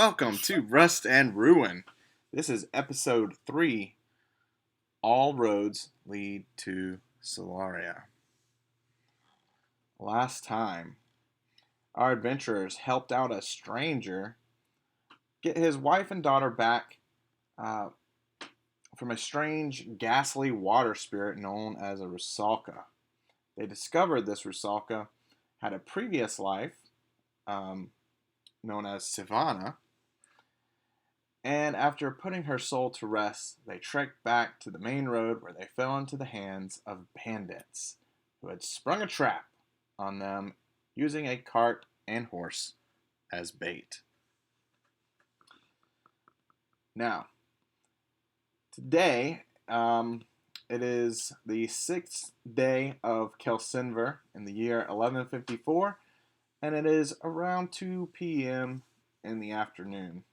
Welcome to Rust and Ruin. This is episode 3. All roads lead to Solaria. Last time, our adventurers helped out a stranger get his wife and daughter back from a strange, ghastly water spirit known as a Rusalka. They discovered this Rusalka had a previous life known as Sivana. And after putting her soul to rest, they trekked back to the main road where they fell into the hands of bandits who had sprung a trap on them using a cart and horse as bait. Now, today, it is the 6th day of Kelsinver in the year 1154, and it is around 2 p.m. in the afternoon.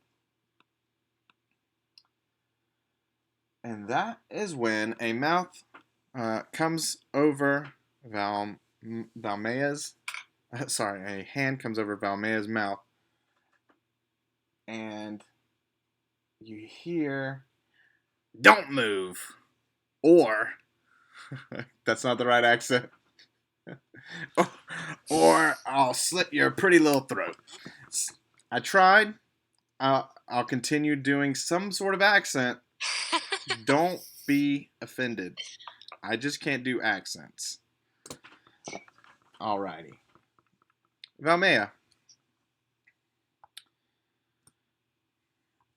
And that is when a mouth comes over Valmea's. A hand comes over Valmea's mouth, and you hear, "Don't move," or that's not the right accent. or I'll slit your pretty little throat. I tried. I'll continue doing some sort of accent. Don't be offended. I just can't do accents. Alrighty. Valmea,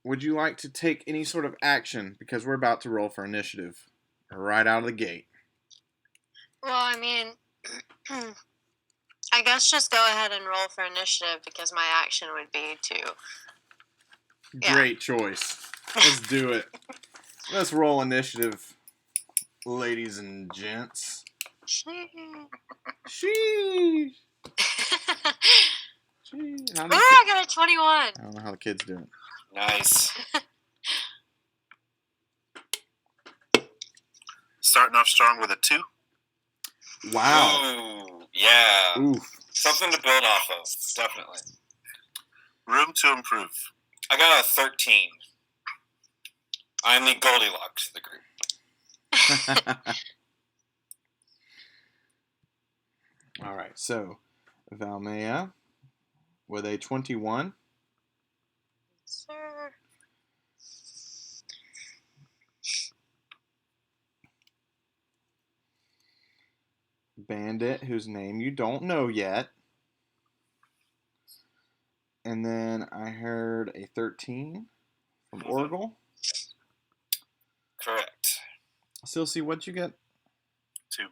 would you like to take any sort of action? Because we're about to roll for initiative right out of the gate. Well, I guess just go ahead and roll for initiative because my action would be to... Great choice. Let's do it. Let's roll initiative, ladies and gents. Sheesh. Sheesh. I got a 21. I don't know how the kids do it. Nice. Starting off strong with a 2. Wow. Ooh, yeah. Oof. Something to build off of, definitely. Room to improve. I got a 13. I'm the Goldilocks of the group. All right, so Valmea with a 21. Sir. Bandit, whose name you don't know yet. And then I heard a 13 from Orgle. Correct. Silsey, what'd you get? 2.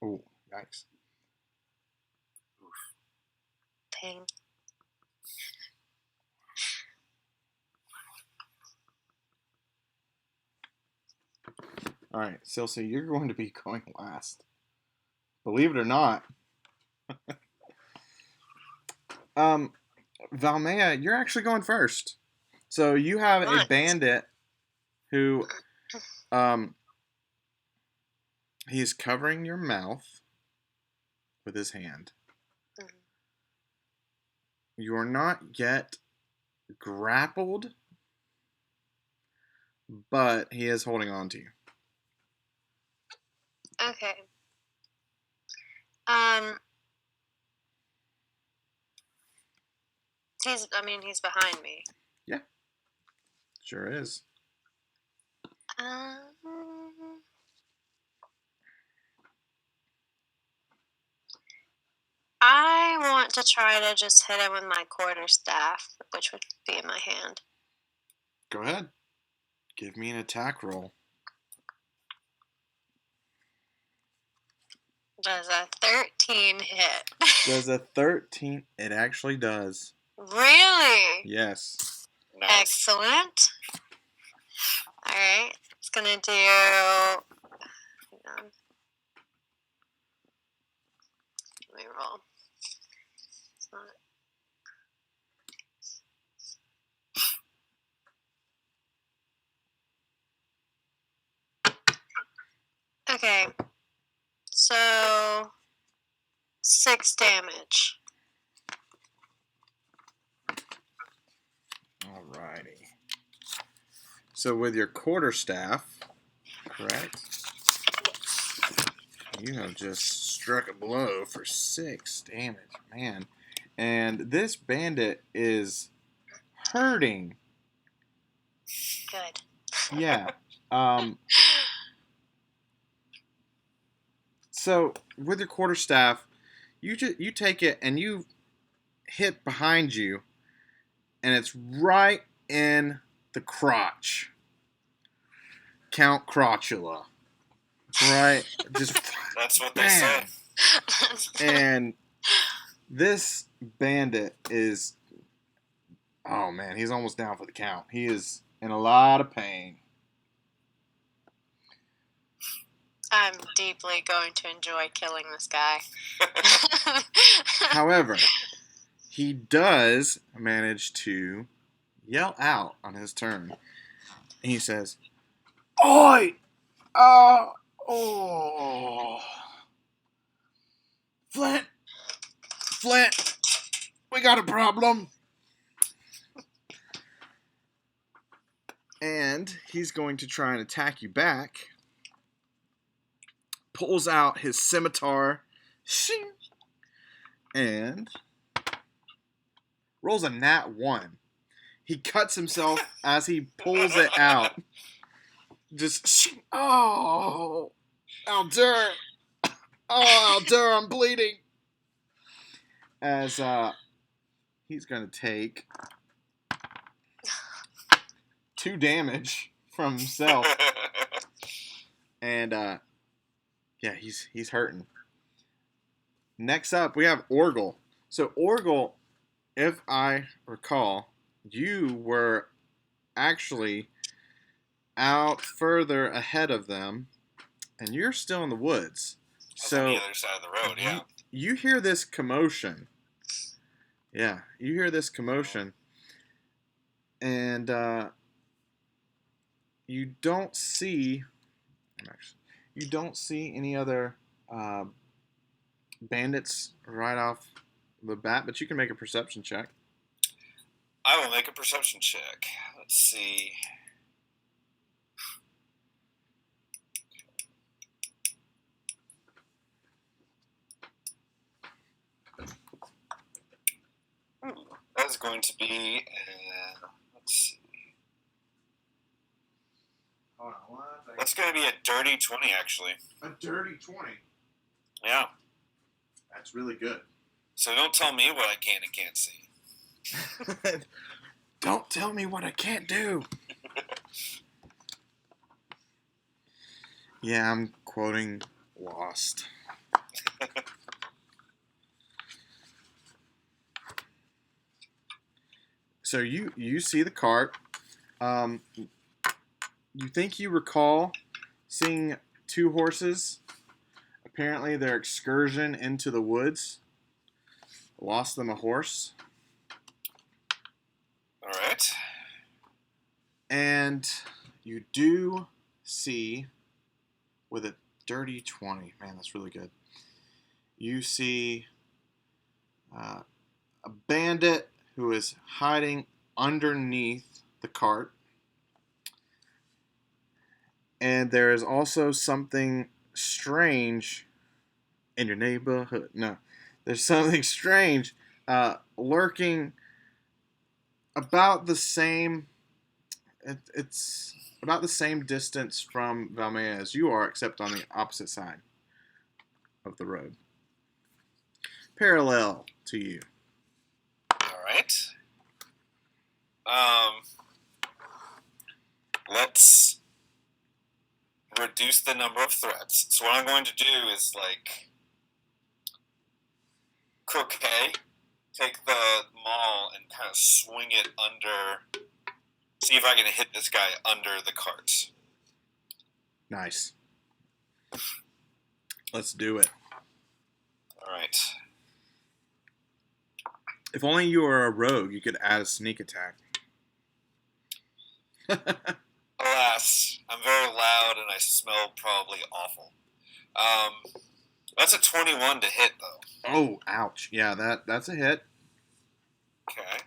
Oh, yikes. Oof. Pain. All right, Silsey, you're going to be going last. Believe it or not. Valmea, you're actually going first. So you have a bandit who, he's covering your mouth with his hand. Mm-hmm. You're not yet grappled, but he is holding on to you. Okay. He's behind me. Yeah. Sure is. I want to try to just hit him with my quarterstaff, which would be in my hand. Go ahead. Give me an attack roll. Does a 13 hit? Does a 13? It actually does. Really? Yes. Nice. Excellent. Alright. It's gonna do... Hang on. Let me roll. It's not... Okay. So... 6 damage. Alrighty. So with your quarterstaff, correct? You have just struck a blow for 6 damage, man. And this bandit is hurting. Good. Yeah. So with your quarterstaff, you take it and you hit behind you, and it's right in the crotch. Count Crotula. Right? Just That's what they bam. say. And this bandit is, oh man, he's almost down for the count. He is in a lot of pain. I'm deeply going to enjoy killing this guy. However, he does manage to yell out on his turn. And he says, "Oi! Oh! Flint! Flint! We got a problem!" And he's going to try and attack you back. Pulls out his scimitar. Shing, and rolls a nat 1. He cuts himself as he pulls it out. Just, shing, oh, Aldur. Oh, Aldur, I'm bleeding. As he's going to take 2 damage from himself. And, yeah, he's hurting. Next up, we have Orgel. So, Orgel, if I recall, you were actually out further ahead of them, and you're still in the woods. So, on the other side of the road, yeah. You hear this commotion. Yeah, you hear this commotion. And you don't see any other bandits right off the bat, but you can make a perception check. I will make a perception check. Let's see. That's going to be, let's see. Hold on, what? That's going to be a dirty 20, actually. A dirty 20. Yeah. That's really good. So don't tell me what I can and can't see. Don't tell me what I can't do. Yeah, I'm quoting Lost. So you see the cart. You think you recall seeing 2 horses. Apparently, their excursion into the woods lost them a horse. All right. And you do see, with a dirty 20, man, that's really good. You see a bandit who is hiding underneath the cart. And there is also something strange in your neighborhood. No, there's something strange lurking about the same. It's about the same distance from Valmea as you are, except on the opposite side of the road, parallel to you. All right. Let's reduce the number of threats. So what I'm going to do is, like, croquet, take the maul and kind of swing it under, see if I can hit this guy under the cart. Nice. Let's do it. All right. If only you were a rogue, you could add a sneak attack. Alas, I'm very loud and I smell probably awful. That's a 21 to hit, though. Oh, ouch. Yeah, that's a hit. Okay.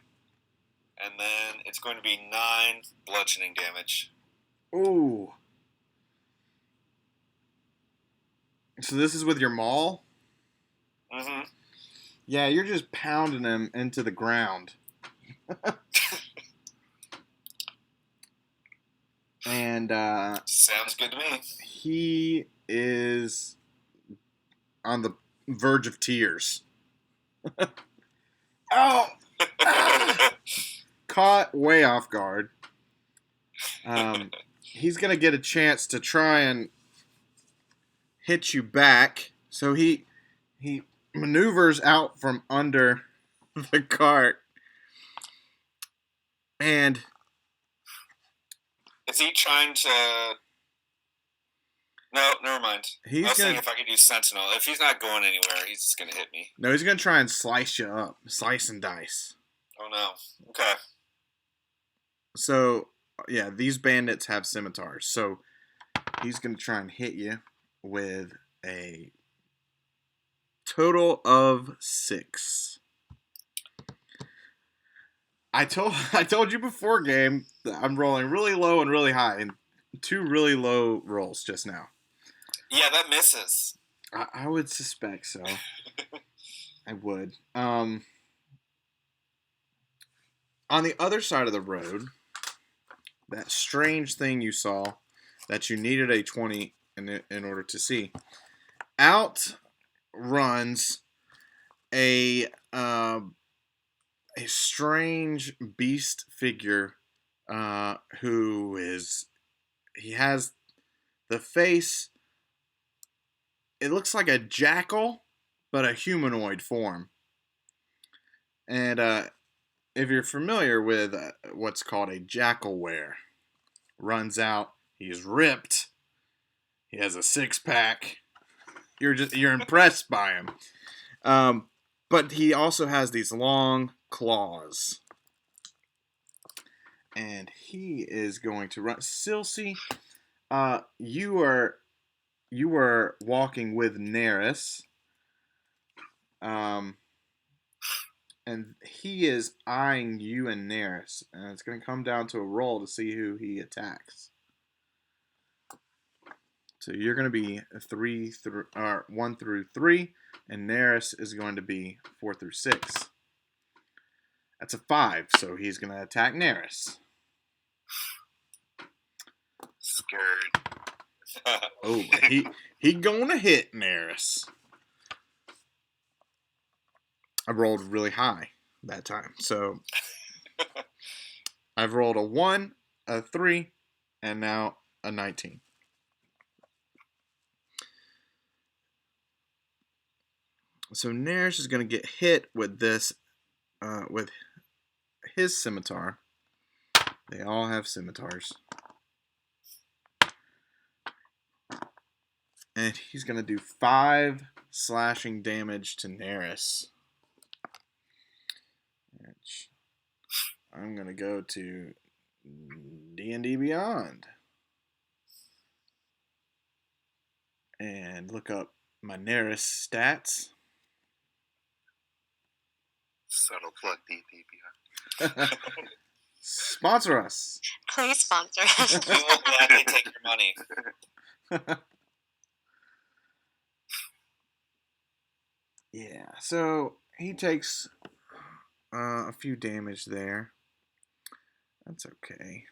And then it's going to be 9 bludgeoning damage. Ooh. So this is with your maul? Mm-hmm. Yeah, you're just pounding him into the ground. And sounds good to me. He is on the verge of tears. Oh! Caught way off guard. He's going to get a chance to try and hit you back. So he maneuvers out from under the cart. And is he trying to... No, never mind. I was thinking if I could use Sentinel. If he's not going anywhere, he's just going to hit me. No, he's going to try and slice you up. Slice and dice. Oh, no. Okay. So, yeah, these bandits have scimitars. So, he's going to try and hit you with a total of 6. I told you before game that I'm rolling really low and really high, and 2 really low rolls just now. Yeah, that misses. I would suspect so. I would. On the other side of the road, that strange thing you saw that you needed a 20 in order to see, out runs a strange beast figure he has the face, it looks like a jackal, but a humanoid form. And if you're familiar with what's called a jackal wear, runs out, he's ripped, he has a 6-pack. You're impressed by him. But he also has these long claws. And he is going to run. Silsey, you were walking with Neris. And he is eyeing you and Neris. And it's going to come down to a roll to see who he attacks. So you're going to be 1 through 3, and Neris is going to be 4 through 6. That's a 5, so he's going to attack Neris. Scared. Oh, he going to hit Neris. I rolled really high that time, so I've rolled a 1, a 3, and now a 19. So Neris is going to get hit with this, with his scimitar. They all have scimitars. And he's going to do 5 slashing damage to Neris. Which I'm going to go to D&D Beyond. And look up my Neris stats. Subtle plug, D&D Beyond. Sponsor us. Please sponsor us. We will gladly take your money. Yeah, so he takes a few damage there. That's okay.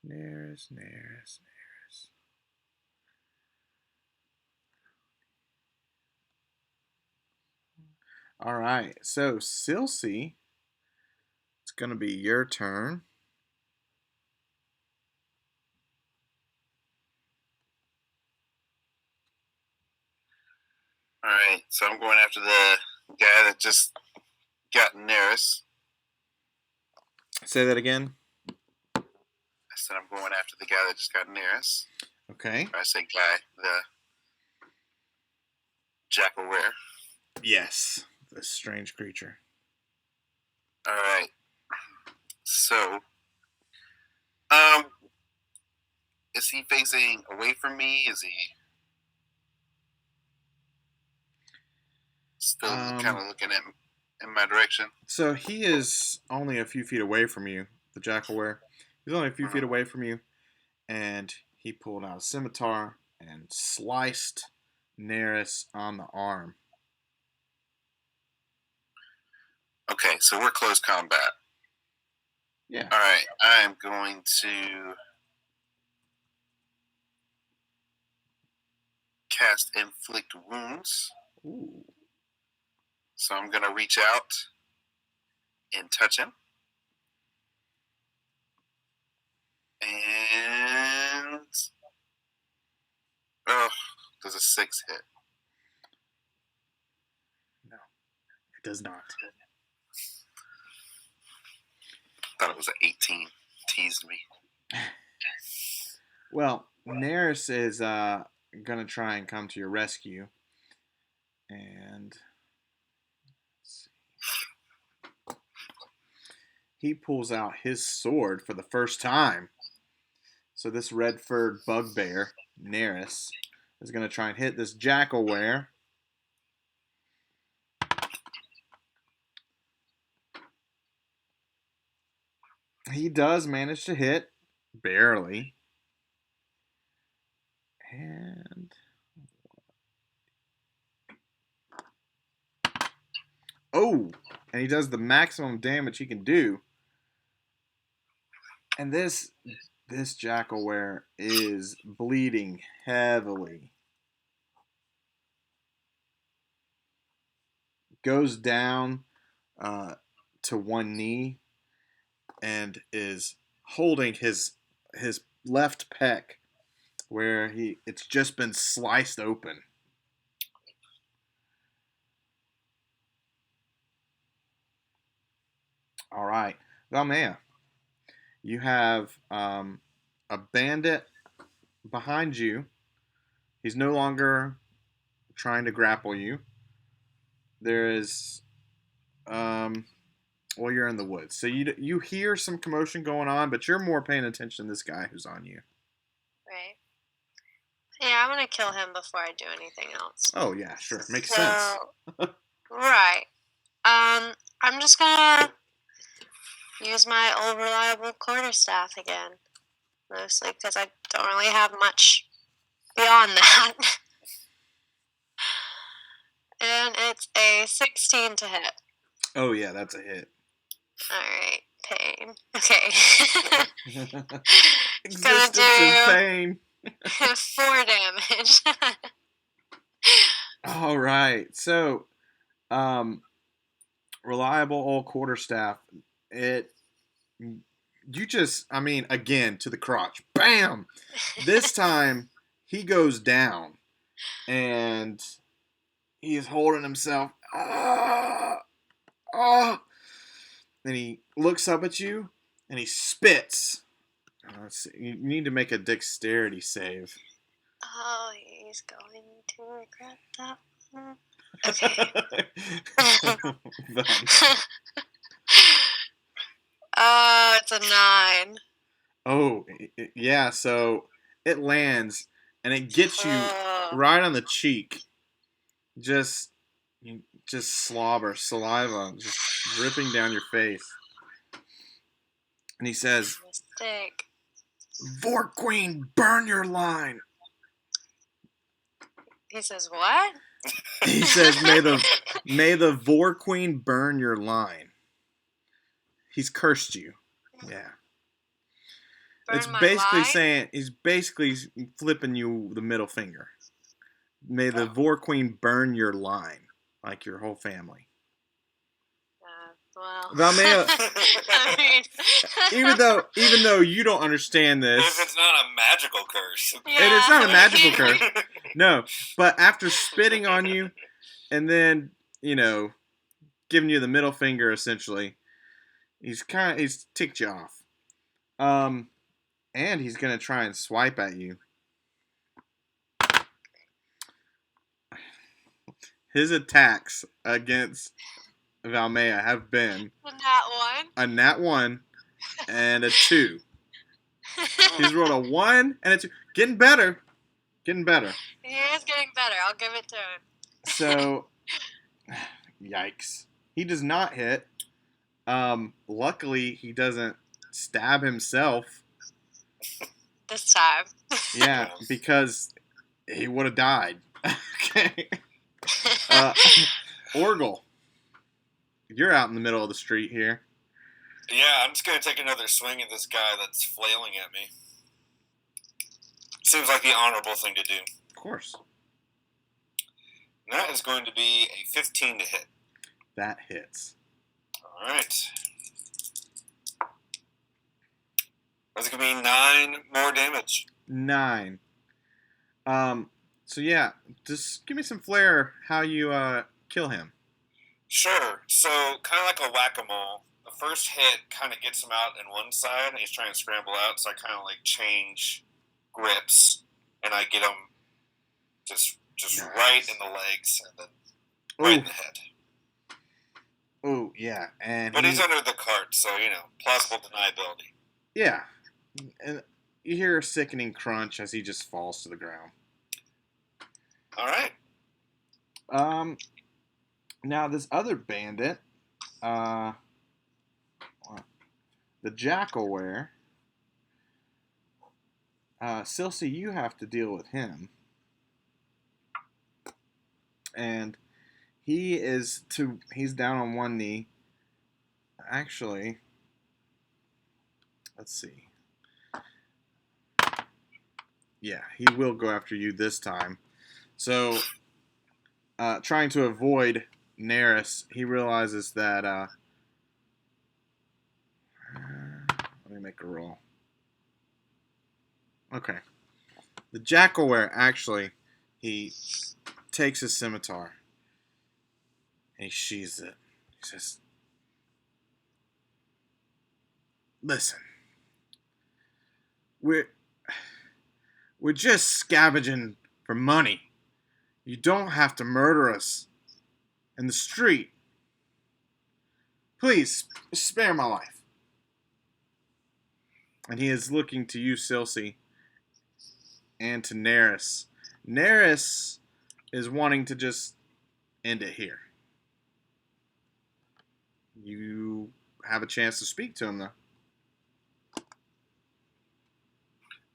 Neris. All right, so Silsey, it's going to be your turn. All right, so I'm going after the guy that just got Neris. Say that again. I said I'm going after the guy that just got Neris. Okay. Or I say guy, the jackal wear. Yes, this strange creature. All right. So, is he facing away from me? Is he still kind of looking at in my direction. So he is only a few feet away from you, the Jackalware. He's only a few feet away from you, and he pulled out a scimitar and sliced Neris on the arm. Okay, so we're close combat. Yeah. All right, I'm going to cast Inflict Wounds. Ooh. So I'm going to reach out and touch him. And... oh, does a 6 hit? No, it does not. Thought it was an 18. Teased me. Well, Neris is going to try and come to your rescue. And let's see. He pulls out his sword for the first time. So this red-furred bugbear, Neris, is going to try and hit this Jackalware. He does manage to hit, barely. And oh, and he does the maximum damage he can do. And this Jackalware is bleeding heavily. Goes down to one knee and is holding his left pec where it's just been sliced open. All right, Valmea, you have a bandit behind you. He's no longer trying to grapple you. There is, well, you're in the woods, so you hear some commotion going on, but you're more paying attention to this guy who's on you. Right. Yeah, I want to kill him before I do anything else. Oh yeah, sure, makes sense. Right. I'm just gonna use my old reliable quarterstaff again, mostly because I don't really have much beyond that. And it's a 16 to hit. Oh yeah, that's a hit. Alright, pain. Okay. Existence is pain. 4 damage. All right, so reliable old quarterstaff. Again to the crotch. Bam! This time he goes down and he is holding himself. Then he looks up at you and he spits. Let's see. You need to make a dexterity save. Oh, he's going to regret that one. Okay. It's a 9. Oh, yeah. So it lands and it gets you right on the cheek. Just saliva, just dripping down your face. And he says, Mistake. "Vor Queen, burn your line." He says what? He says, "May the Vor Queen burn your line." He's cursed you. Yeah. Burn It's my basically line? saying, he's basically flipping you the middle finger. May the Vor Queen burn your line, like your whole family. Well, Valmea, I mean, even though you don't understand this, If it's not a magical curse. it is not a magical curse. No, but after spitting on you, and then giving you the middle finger, essentially, he's ticked you off. And he's gonna try and swipe at you. His attacks against Valmea have been a nat 1 and a 2. He's rolled a 1 and a 2. Getting better. He is getting better. I'll give it to him. So, yikes. He does not hit. Luckily, he doesn't stab himself. This time. Yeah, because he would have died. Okay. Orgle, you're out in the middle of the street here. Yeah, I'm just going to take another swing at this guy that's flailing at me. Seems like the honorable thing to do. Of course. And that is going to be a 15 to hit. That hits. All right. That's going to be 9 more damage. 9. So yeah, just give me some flair how you kill him. Sure. So, kind of like a whack-a-mole. The first hit kind of gets him out in one side, and he's trying to scramble out, so I kind of like change grips, and I get him just Nice. right in the legs, and then right in the head. Oh, yeah. But he's under the cart, so, plausible deniability. Yeah. And you hear a sickening crunch as he just falls to the ground. All right. Now this other bandit, the Jackalware, Silsey, you have to deal with him. And he's down on one knee. Actually, let's see. Yeah, he will go after you this time. So, trying to avoid Neris, he realizes that, let me make a roll. Okay. The Jackalware, actually, he takes his scimitar, and he sheathes it. He says, listen, we're just scavenging for money. You don't have to murder us in the street. Please, spare my life. And he is looking to you, Silsey, and to Neris. Neris is wanting to just end it here. You have a chance to speak to him, though.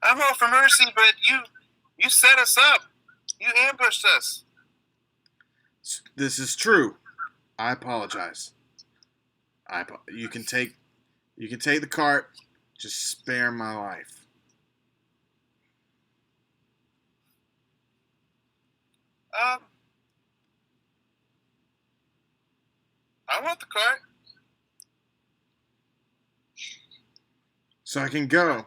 I'm all for mercy, but you set us up. You ambushed us. This is true. I apologize. You can take the cart. Just spare my life. I want the cart. So I can go.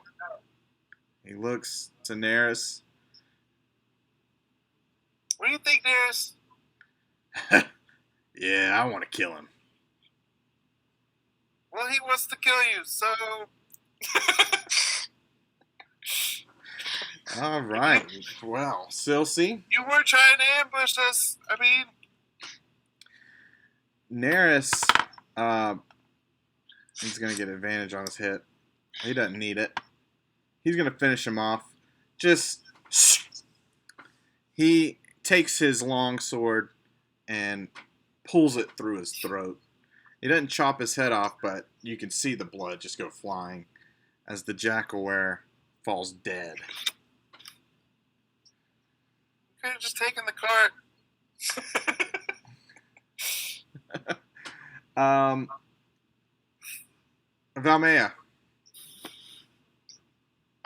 He looks to Neris. What do you think, Neris? Yeah, I want to kill him. Well, he wants to kill you, so... All right. Well, Silsey. You were trying to ambush us. I mean... Neris, he's going to get advantage on his hit. He doesn't need it. He's going to finish him off. He takes his long sword and pulls it through his throat. He doesn't chop his head off, but you can see the blood just go flying as the Jackalware falls dead. Could have just taken the cart. Valmea.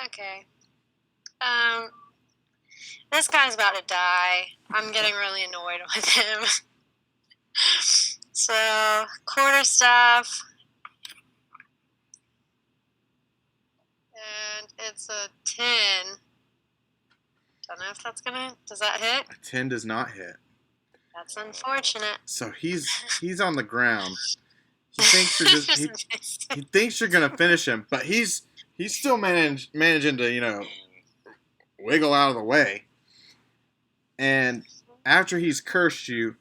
Okay. This guy's about to die. I'm getting really annoyed with him. So, quarterstaff. And it's a 10. Don't know if that's gonna... Does that hit? A 10 does not hit. That's unfortunate. So he's on the ground. He thinks you're he thinks you're gonna finish him, but he's still managing to wiggle out of the way. And after he's cursed you,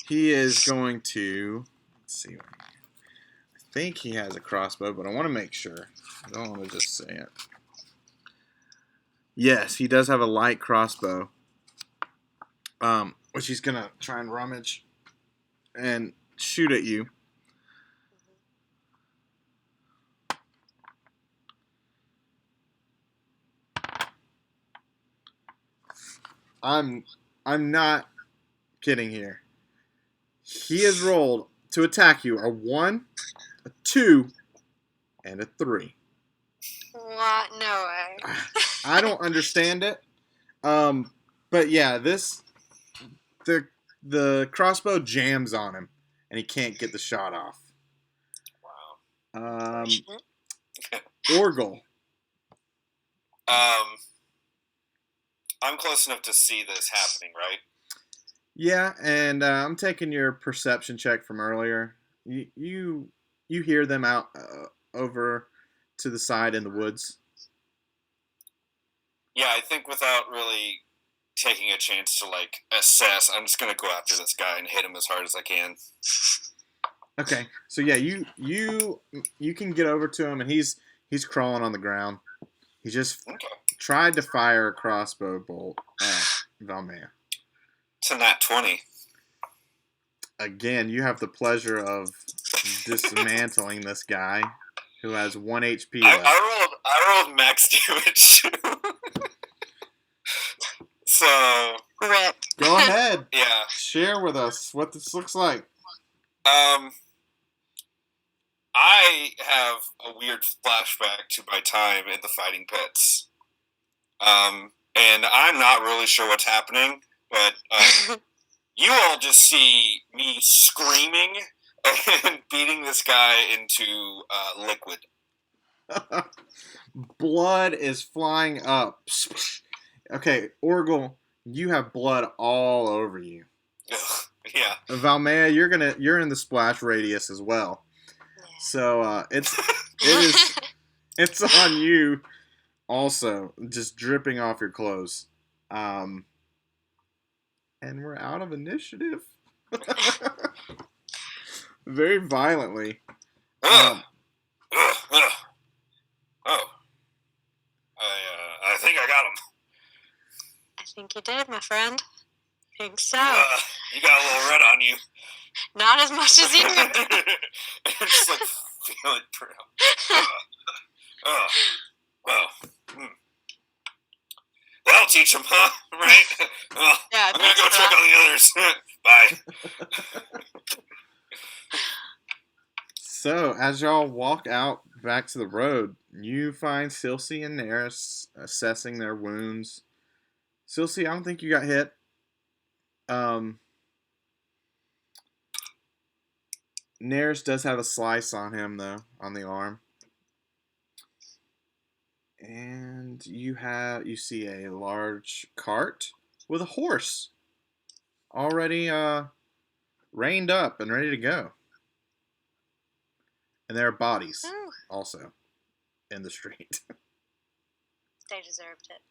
he is going to, let's see. I think he has a crossbow, but I want to make sure. I don't want to just say it. Yes, he does have a light crossbow, which he's gonna try and rummage and shoot at you. I'm not kidding here. He has rolled to attack you a 1, a 2, and a 3. What? No way. I don't understand it. But yeah, the crossbow jams on him, and he can't get the shot off. Wow. Orgel. I'm close enough to see this happening, right? Yeah, and I'm taking your perception check from earlier. You hear them out over to the side in the woods. Yeah, I think without really taking a chance to like assess, I'm just gonna go after this guy and hit him as hard as I can. Okay, so yeah, you can get over to him, and he's crawling on the ground. He just tried to fire a crossbow bolt at Valmea. It's a nat 20. Again, you have the pleasure of dismantling this guy who has 1 HP left. I rolled max damage. So Rip. Go ahead. Yeah. Share with us what this looks like. I have a weird flashback to my time in the fighting pits. And I'm not really sure what's happening, but you all just see me screaming and beating this guy into liquid. Blood is flying up. Okay, Orgel, you have blood all over you. Yeah. Valmea, you're in the splash radius as well. So it's on you also, just dripping off your clothes. And we're out of initiative. Very violently. Oh. I think I got him. I think you did, my friend. I think so. You got a little red on you. Not as much as you. Just like feeling through. Well. That'll teach him, huh? Right? Well, Yeah, I'm gonna go check on the others. Bye. So, as y'all walk out back to the road, you find Silsey and Neris assessing their wounds. Silsey, I don't think you got hit. Neris does have a slice on him, though, on the arm. And you see a large cart with a horse already reined up and ready to go. And there are bodies also in the street. They deserved it.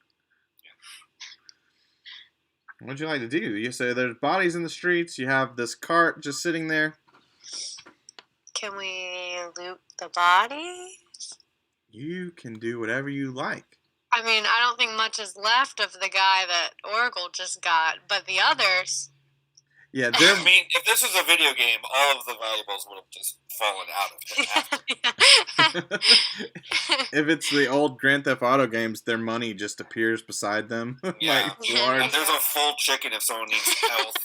What'd you like to do? You say there's bodies in the streets. You have this cart just sitting there. Can we loot the bodies? You can do whatever you like. I mean, I don't think much is left of the guy that Orgel just got, but the others... Yeah, I mean, if this was a video game, all of the valuables would have just fallen out of it. If it's the old Grand Theft Auto games, their money just appears beside them. Yeah. Large. There's a full chicken if someone needs health.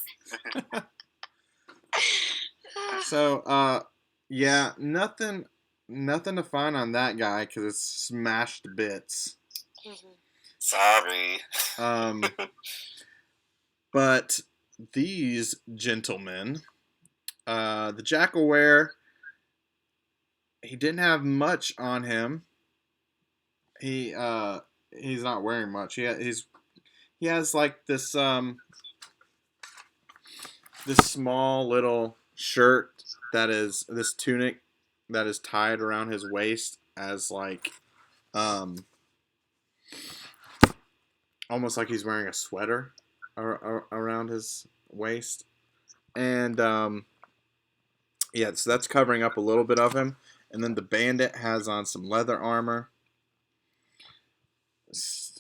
So, yeah, nothing to find on that guy because it's smashed to bits. Sorry. But these gentlemen, the Jackalware, he didn't have much on him. He's not wearing much. He has like this small little shirt this tunic that is tied around his waist as like almost like he's wearing a sweater around his waist, and yeah, so that's covering up a little bit of him. And then the bandit has on some leather armor.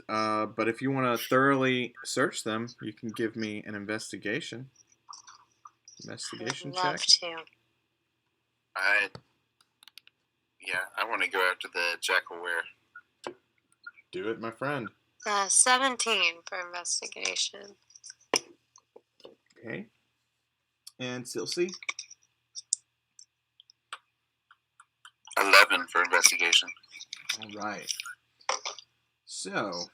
But if you want to thoroughly search them, you can give me an investigation I'd check. love to. I want to go after the Jackalware. Do it, my friend. 17 for investigation. Okay. And Silsey? 11 for investigation. All right. So,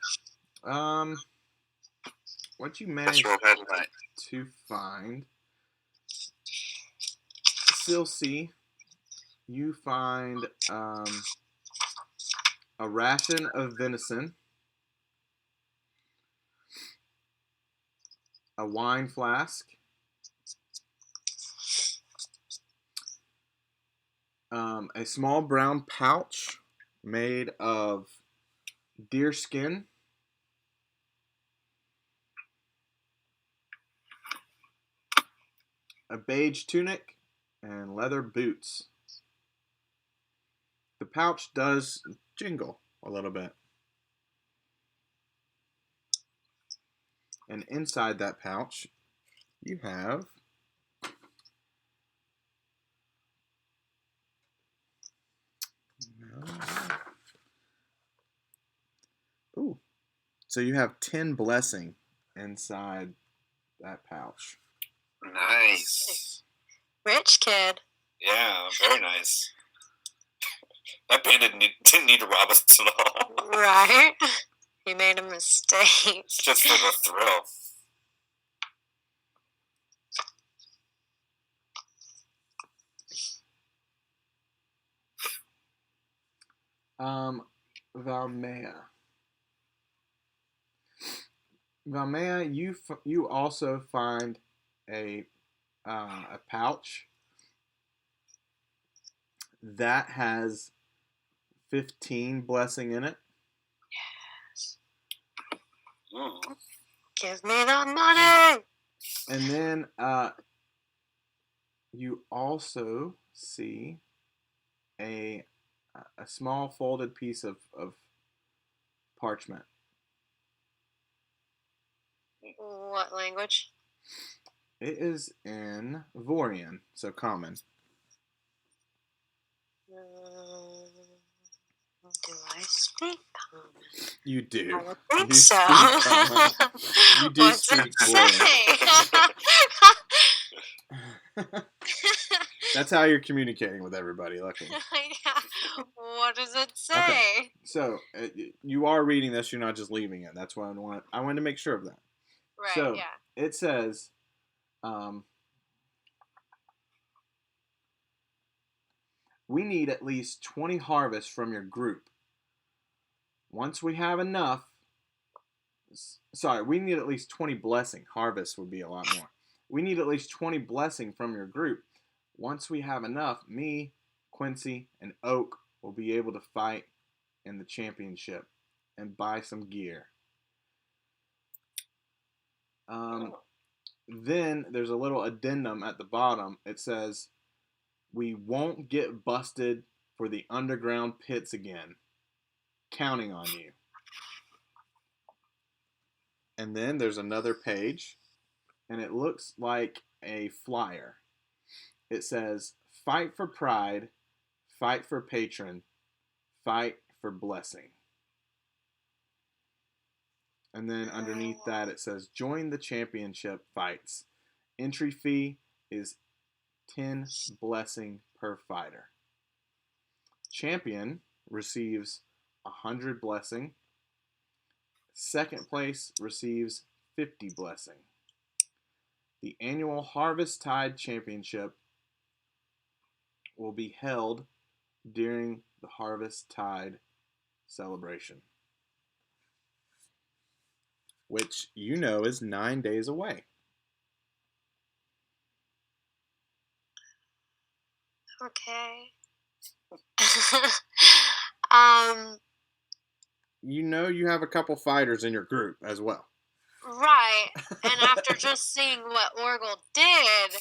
what you managed to find, Silsey, you find a ration of venison, a wine flask, a small brown pouch made of deer skin, a beige tunic, and leather boots. The pouch does jingle a little bit. And inside that pouch, you have ooh. So you have 10 blessing inside that pouch. Nice. Rich kid. Yeah, very nice. That bandit didn't need to rob us at all. Right? He made a mistake. Just for the thrill. Valmea. Valmea, you also find a pouch that has 15 blessing in it. Yes. Mm. Give me the money. And then you also see a small folded piece of parchment. What language? It is in Vorian, so common. Do I speak common? You do. I would think you so. You do What's speak it say? That's how you're communicating with everybody, luckily. Yeah. What does it say? Okay. So you are reading this. You're not just leaving it. That's what I wanted to make sure of that. Right. So yeah. it says, we need at least 20 harvests from your group. Once we have enough, we need at least 20 blessing. Harvest would be a lot more. We need at least 20 blessing from your group. Once we have enough, me, Quincy, and Oak will be able to fight in the championship and buy some gear. Then there's a little addendum at the bottom. It says, we won't get busted for the underground pits again. Counting on you. And then there's another page, and it looks like a flyer. It says, fight for pride, fight for patron, fight for blessing. And then underneath that it says, join the championship fights. Entry fee is 10 blessing per fighter. Champion receives 100 blessing. Second place receives 50 blessing. The annual Harvest Tide Championship will be held during the Harvest Tide celebration, which you know is 9 days away. Okay. You know you have a couple fighters in your group as well. Right. And after just seeing what Orgel did,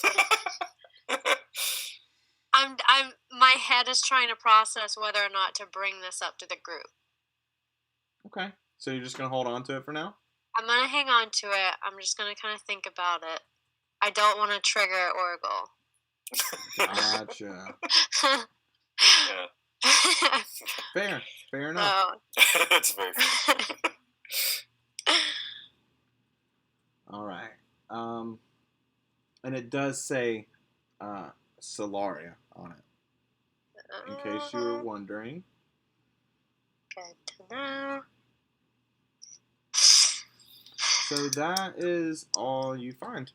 my head is trying to process whether or not to bring this up to the group. Okay. So you're just going to hold on to it for now? I'm going to hang on to it. I'm just going to kind of think about it. I don't want to trigger Orgel. Gotcha. Yeah. Fair enough. That's very funny. All right. And it does say Solaria on it, in case you were wondering. Good to know. So that is all you find.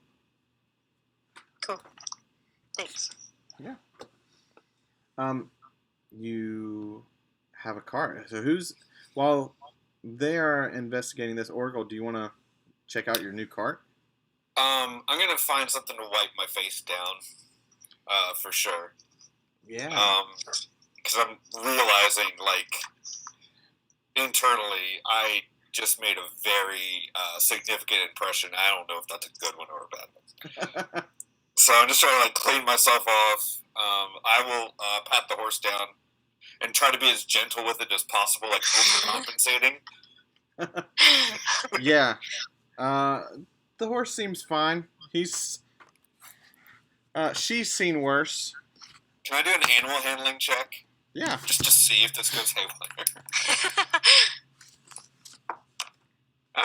Cool. Thanks. You have a cart. So while they are investigating this oracle, do you want to check out your new cart? I'm gonna find something to wipe my face down, for sure. Yeah. Because I'm realizing, like, internally, I just made a very significant impression. I don't know if that's a good one or a bad one. So I'm just trying to, like, clean myself off. I will pat the horse down and try to be as gentle with it as possible, like overcompensating. Yeah. The horse seems fine. She's seen worse. Can I do an animal handling check? Yeah. Just to see if this goes haywire.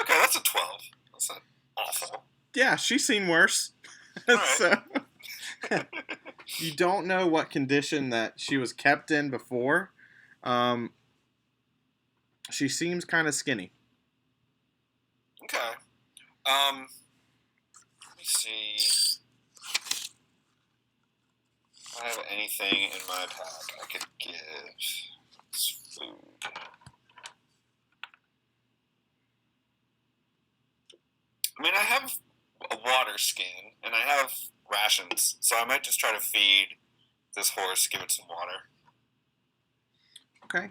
Okay, that's a 12. That's not awful. Yeah, she's seen worse. Alright. So you don't know what condition that she was kept in before. She seems kind of skinny. Okay. Let me see. If I have anything in my pack I could give. It's food. I mean, I have a water skin, and I have rations, so I might just try to feed this horse, give it some water. Okay.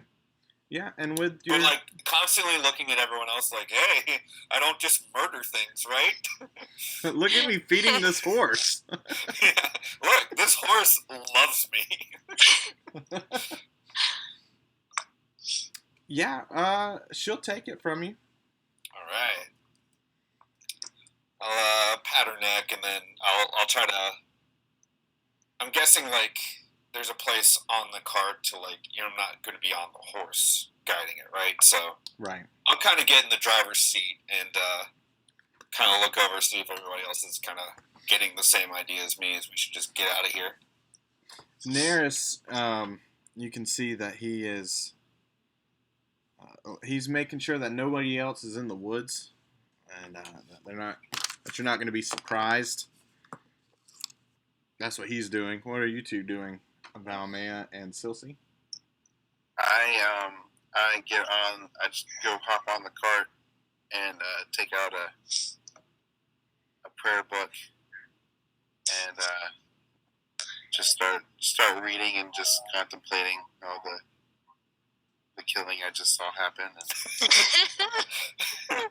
Yeah, and with your... But, like, constantly looking at everyone else like, hey, I don't just murder things, right? Look at me feeding this horse. Yeah. Look, this horse loves me. Yeah, she'll take it from you. All right. I'll pat her neck, and then I'll try to... I'm guessing, like, there's a place on the cart to, like, you know, I'm not going to be on the horse guiding it, right? So Right. I'll kind of get in the driver's seat and kind of look over, see if everybody else is kind of getting the same idea as me, as we should just get out of here. Neris, you can see that he is... he's making sure that nobody else is in the woods, and that you're not going to be surprised. That's what he's doing. What are you two doing, Valmea and Silsey? I get on. I just go hop on the cart and take out a prayer book and just start reading and just contemplating all the killing I just saw happen. And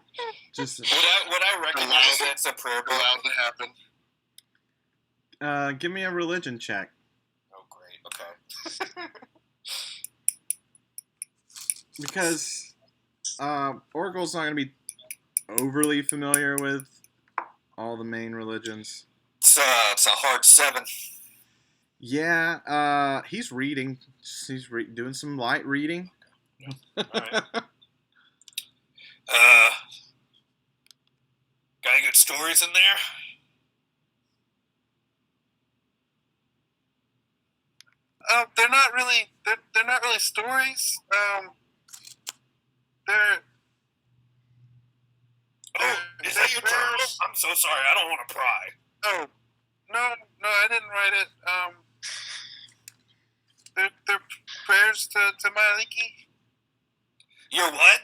Just Would I recognize that's a prayer book? allowed to happen. give me a religion check. Oh, great. Okay. Because Oracle's not going to be overly familiar with all the main religions. It's a hard 7. Yeah, he's reading. He's doing some light reading. All right. Got any good stories in there? They're not really. They're not really stories. They're. Oh, is that your journal? I'm so sorry. I don't want to pry. Oh, no, I didn't write it. They're prayers to Maliki. Your what?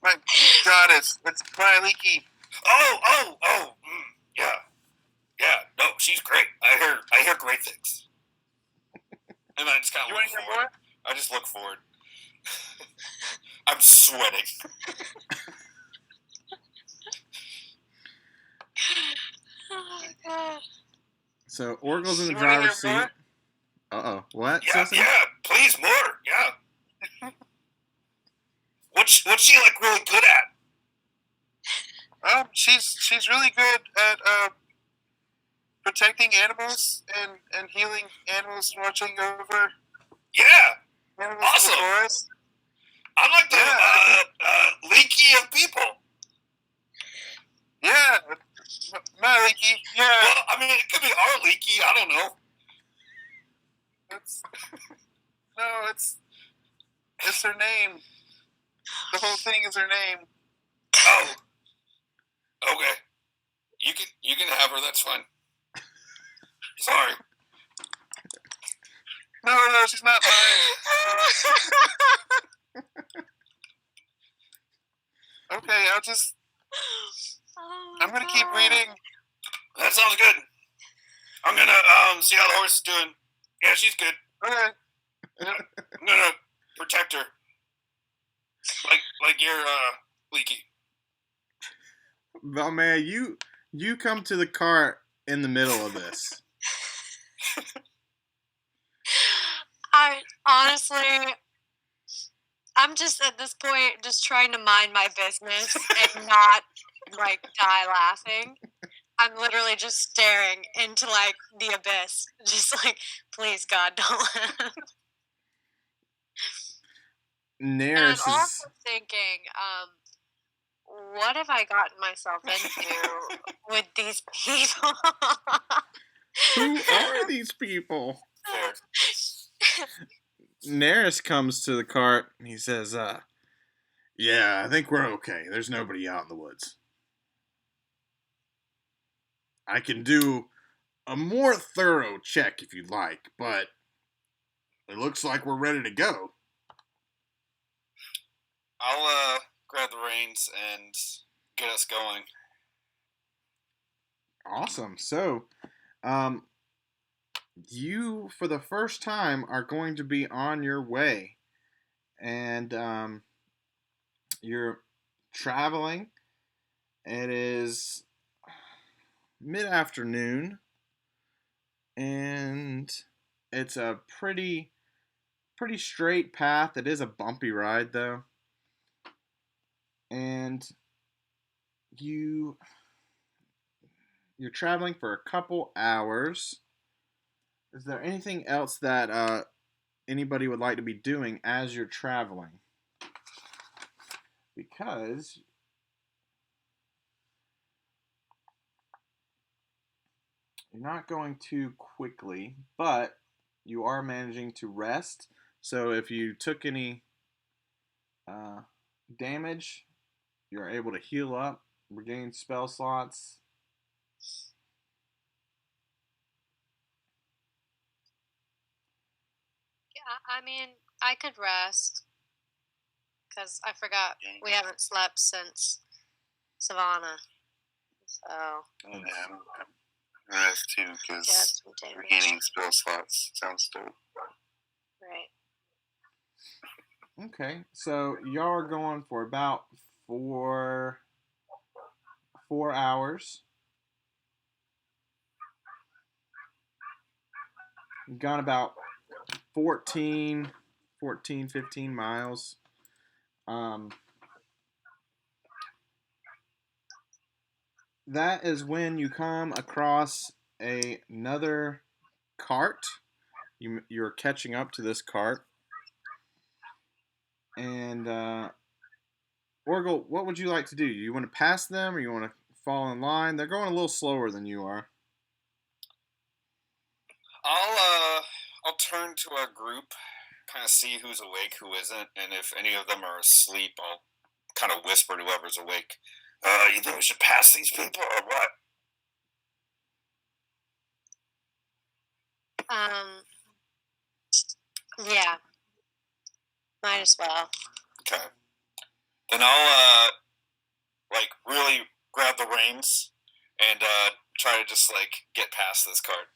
My goddess, it's Maliki. Oh. Yeah. No, she's great. I hear great things. And I just kind of You look want to hear forward. more? I just look forward. I'm sweating. Oh my god. So Oracle's in the You wanna hear driver's seat. more? Uh-oh. What? Yeah, Silsey? please more. Yeah. What's she like really good at? She's really good at protecting animals and healing animals and watching over Yeah, animals awesome. in the forest. I'm like the leaky of people. Yeah, my leaky. Yeah, Well, I mean, it could be our leaky. I don't know. it's her name. The whole thing is her name. Oh, okay. You can have her. That's fine. Sorry. No, she's not mine. Okay, I'm gonna keep reading. That sounds good. I'm gonna see how the horse is doing. Yeah, she's good. Okay. I'm gonna protect her. Like you're leaky. Valmea, you come to the cart in the middle of this. I'm just at this point just trying to mind my business and not like die laughing. I'm literally just staring into like the abyss, just like, please God, don't laugh. And I'm Neris is. also thinking, what have I gotten myself into with these people? Who are these people? Neris comes to the cart and he says, yeah, I think we're okay. There's nobody out in the woods. I can do a more thorough check if you'd like, but it looks like we're ready to go. I'll grab the reins and get us going. Awesome. So, you, for the first time, are going to be on your way. And you're traveling. It is mid-afternoon. And it's a pretty straight path. It is a bumpy ride, though. And you're traveling for a couple hours. Is there anything else that anybody would like to be doing as you're traveling? Because you're not going too quickly, but you are managing to rest. So if you took any damage, you're able to heal up, regain spell slots. Yeah, I mean, I could rest because I forgot we haven't slept since Savannah. So. Yeah, I'm rest too because regaining spell slots sounds dope. Right. Okay, so y'all are going for about 4 hours. You've gone about 15 miles. That is when you come across another cart. You're catching up to this cart. And Orgle, what would you like to do? You want to pass them or you want to fall in line? They're going a little slower than you are. I'll turn to our group, kind of see who's awake, who isn't, and if any of them are asleep, I'll kind of whisper to whoever's awake. You think we should pass these people or what? Yeah. Might as well. Okay. Then I'll really grab the reins and try to just get past this cart.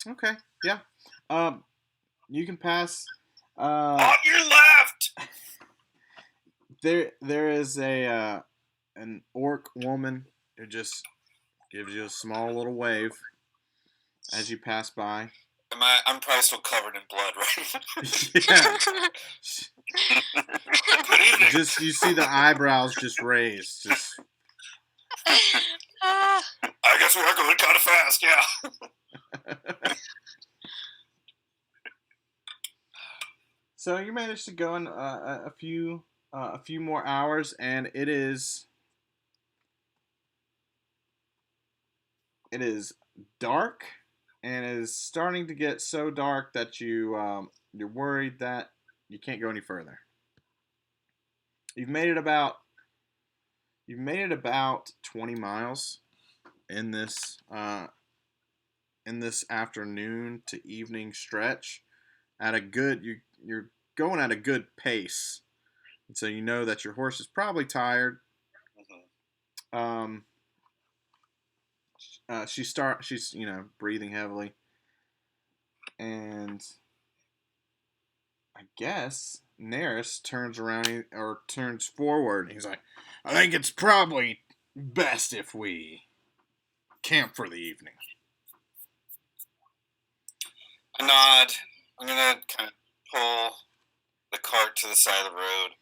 Okay, yeah. You can pass. On your left. There is an orc woman who just gives you a small little wave as you pass by. I'm probably still covered in blood, right? Yeah. Good evening. Just you see the eyebrows just raised. Just Ah, I guess we are going kind of fast, yeah. so you managed to go in a few more hours, and it is dark, and it is starting to get so dark that you're worried that you can't go any further. You've made it about 20 miles in this afternoon to evening stretch at a good you're going at a good pace, and so you know that your horse is probably tired. Um, she's breathing heavily, and I guess Neris turns around or turns forward, and he's like, "I think it's probably best if we camp for the evening." I nod. I'm gonna kind of pull the cart to the side of the road.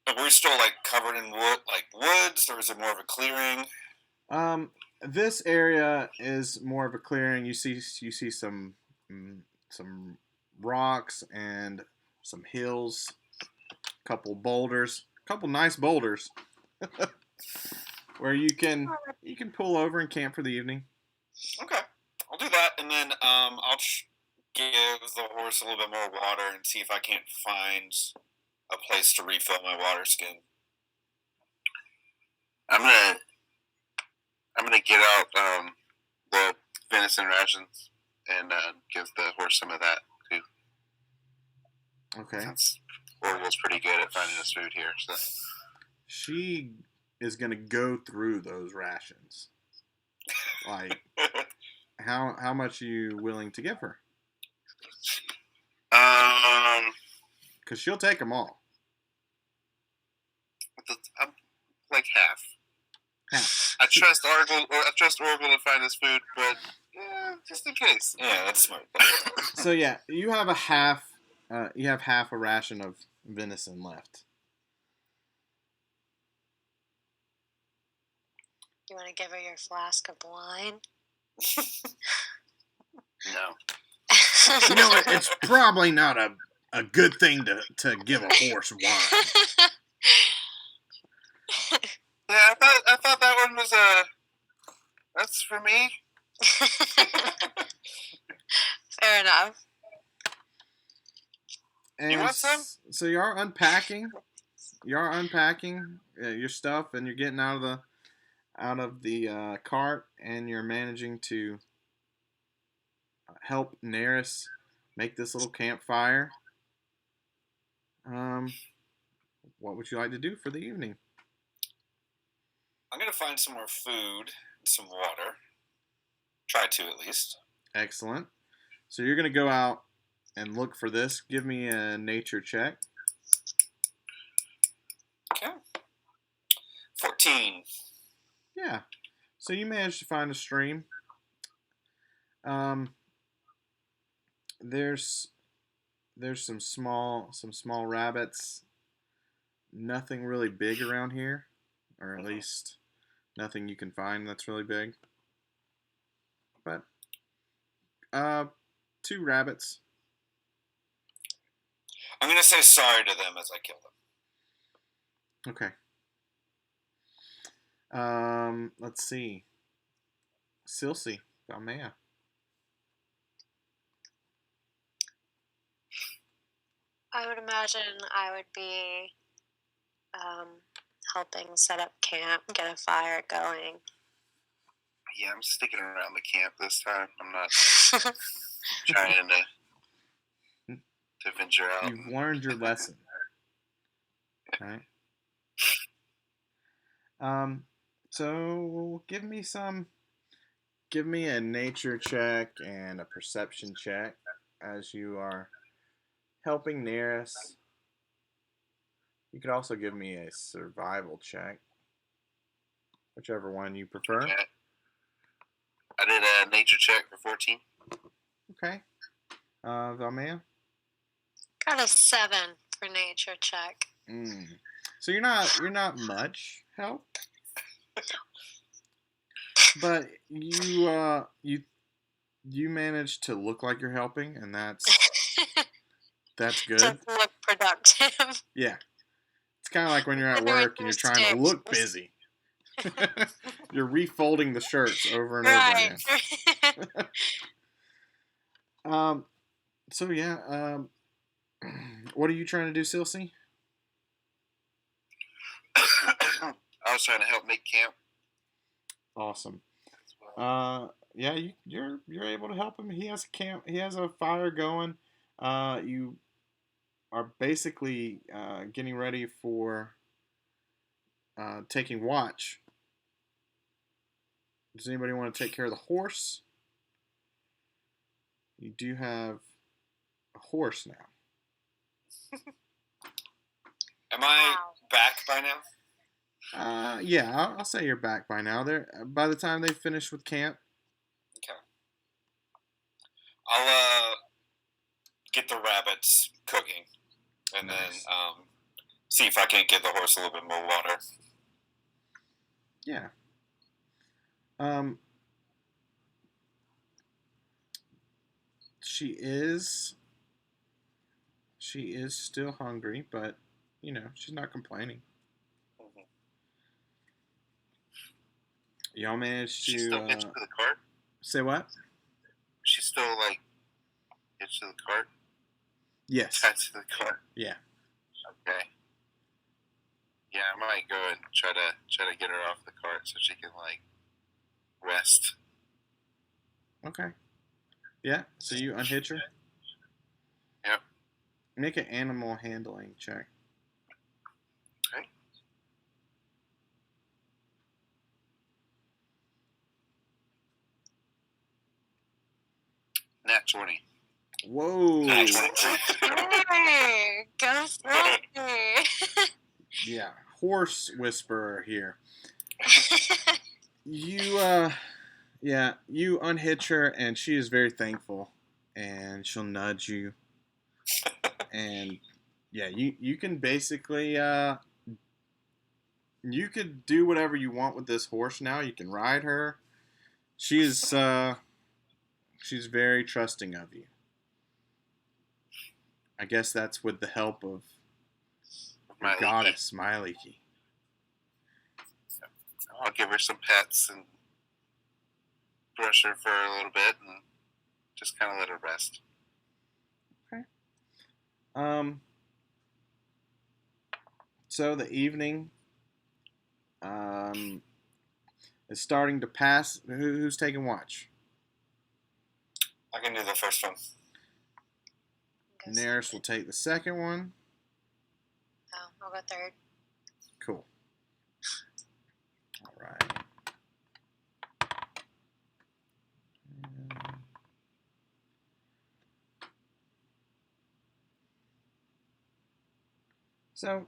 But we're still like covered in woods, or is it more of a clearing? This area is more of a clearing. You see some rocks and some hills, couple nice boulders, where you can pull over and camp for the evening. Okay, I'll do that, and then I'll give the horse a little bit more water and see if I can't find a place to refill my water skin. I'm gonna get out the venison rations and give the horse some of that too. Okay. Since Orville's pretty good at finding us food here, so she is gonna go through those rations. Like, how much are you willing to give her? Because she'll take them all. I'm like half. Half. I trust Orville to find us food, but just in case. Yeah, that's smart. So yeah, you have half a ration of venison left. you want to give her your flask of wine? No. You know, it's probably not a good thing to give a horse wine. Yeah, I thought that one was that's for me. Fair enough. And You want some? So you are unpacking. Your stuff, and you're getting out of the cart, and you're managing to help Neris make this little campfire. What would you like to do for the evening? I'm gonna find some more food, some water. Try to at least. Excellent. So you're gonna go out and look for this. Give me a nature check. Okay. 14. Yeah. So you managed to find a stream. There's some small rabbits. Nothing really big around here, or at least nothing you can find that's really big. But 2 rabbits. I'm gonna say sorry to them as I kill them. Okay. Let's see. Silsey, Balmea. I would imagine I would be helping set up camp, get a fire going. Yeah, I'm sticking around the camp this time. I'm not trying to venture out. You've learned your lesson. Right. So give me a nature check and a perception check as you are helping Neris. You could also give me a survival check, whichever one you prefer. Okay. I did a nature check for 14. Okay. Valmea? Got a 7 for nature check. So you're not much help, but you manage to look like you're helping, and that's good. To look productive. Yeah, it's kind of like when you're at Whether work and you're it's trying to sticks. look busy. You're refolding the shirts over and over Right. again. So yeah, what are you trying to do, Silsey? I was trying to help make camp. Awesome. Yeah, you're able to help him. He has a camp. He has a fire going. You are basically getting ready for taking watch. Does anybody want to take care of the horse? You do have a horse now. Am I back by now? Yeah, I'll say you're back by now. By the time they finish with camp. Okay. I'll get the rabbits cooking, and Nice. then see if I can't give the horse a little bit more water. Yeah. She is still hungry, but she's not complaining. Mm-hmm. Y'all managed to She's still hitched to the cart? Say what? She's still like hitched to the cart? Yes. Tied to the cart? Yeah. Okay. Yeah, I might go and try to get her off the cart so she can like rest. Okay. Yeah. So you unhitch her? Yep. Make an animal handling check. Okay. Nat 20. Whoa. Nat 20. Hey, go Smoky. Yeah. Horse whisperer here. You unhitch her, and she is very thankful, and she'll nudge you, and yeah, you can basically you could do whatever you want with this horse now. You can ride her. She's very trusting of you. I guess that's with the help of your goddess, Miley. I'll give her some pets and brush her for a little bit and just kind of let her rest. Okay. So the evening is starting to pass. Who's taking watch? I can do the first one. Neris will take the second one. Oh, I'll go third. Cool. All right. So,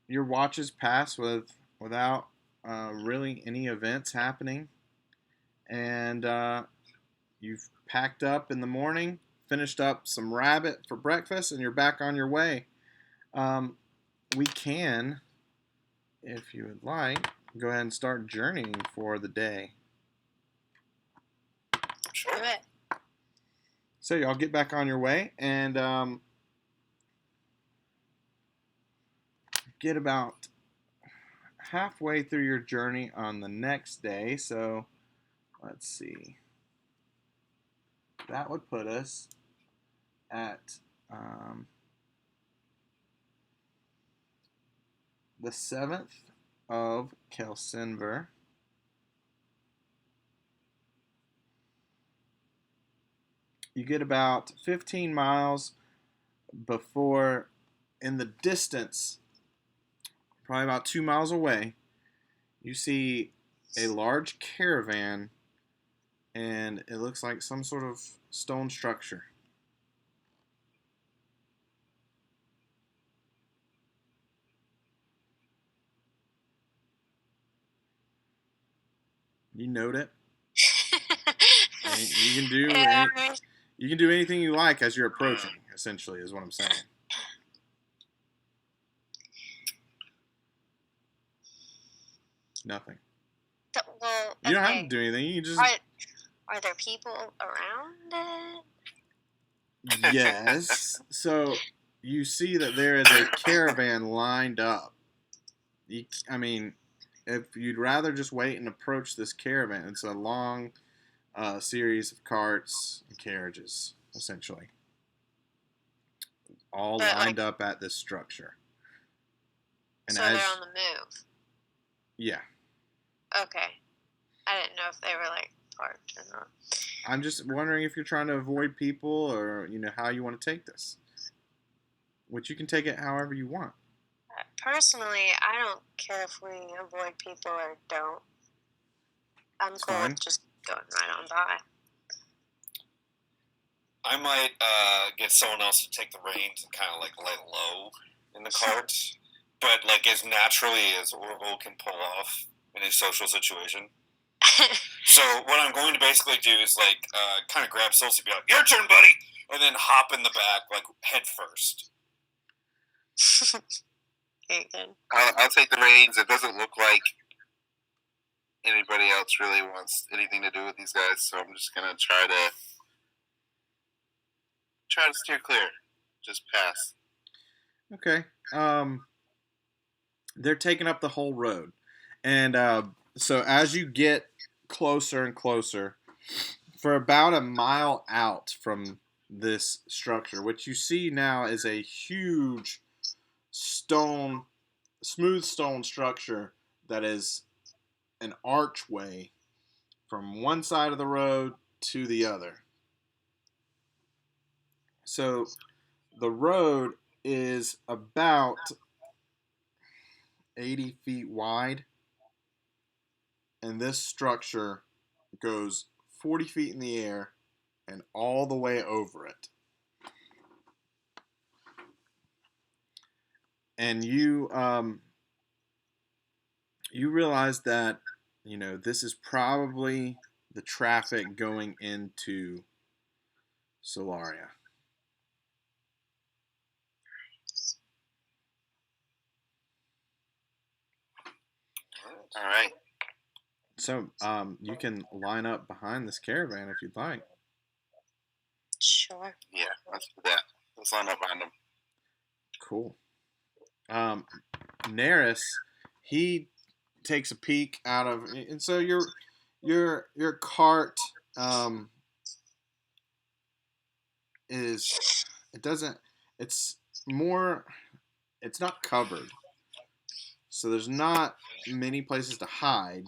your watches pass without really any events happening, and you've packed up in the morning, finished up some rabbit for breakfast, and you're back on your way. We can, if you would like, go ahead and start journeying for the day. Sure. Do it. So y'all get back on your way, and get about halfway through your journey on the next day. So let's see. That would put us at the 7th of Kelsinver. You get about 15 miles before, in the distance, probably about 2 miles away, you see a large caravan, and it looks like some sort of stone structure. You note it, You can do Yeah, you can do anything you like as you're approaching. Essentially, is what I'm saying. Nothing. well, You don't have to okay. do anything. You can just Are there people around it? yes. So you see that there is a caravan lined up. I mean, if you'd rather just wait and approach this caravan, it's a long series of carts and carriages, essentially, all But lined up at this structure. And so they're on the move. Yeah. Okay. I didn't know if they were like parked or not. I'm just wondering if you're trying to avoid people or, how you want to take this. Which you can take it however you want. Personally, I don't care if we avoid people or don't. I'm It's cool fine. with just going right on by. I might get someone else to take the reins and kind of like lay low in the cart, but like as naturally as Orville can pull off in a social situation. So what I'm going to basically do is like kind of grab Solcy and be like, "Your turn, buddy," and then hop in the back like head first. Very good. I'll take the reins. It doesn't look like anybody else really wants anything to do with these guys, so I'm just gonna try to steer clear. Just pass. Okay. They're taking up the whole road. And so as you get closer and closer, for about a mile out from this structure, what you see now is a huge smooth stone structure that is an archway from one side of the road to the other. So the road is about 80 feet wide, and this structure goes 40 feet in the air and all the way over it. And you realize that this is probably the traffic going into Solaria. All right. So you can line up behind this caravan if you'd like. Sure. Yeah, let's do that. Let's line up behind them. Cool. Neris, he takes a peek out of, and so your cart is it's not covered, so there's not many places to hide.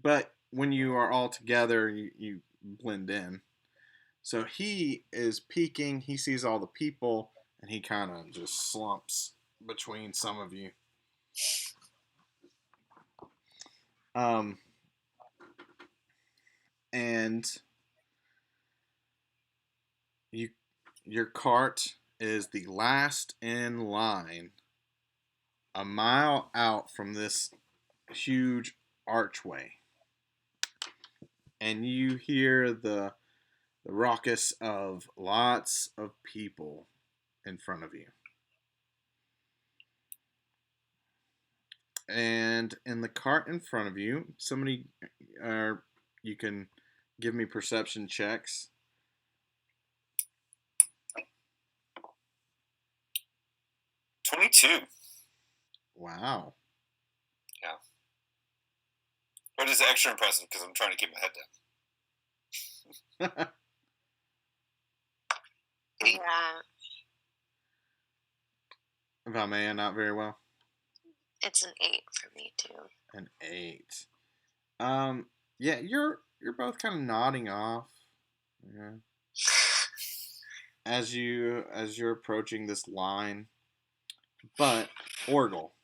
But when you are all together, you blend in. So he is peeking. He sees all the people, and he kind of just slumps between some of you. And your cart is the last in line, a mile out from this huge archway, and you hear the raucous of lots of people in front of you. And in the cart in front of you, you can give me perception checks. 22. Wow. Yeah. But it's extra impressive because I'm trying to keep my head down. Yeah. Valmea, not very well. It's an 8 for me too. An 8. Yeah, you're both kind of nodding off. Yeah. As you're approaching this line, but Orgle.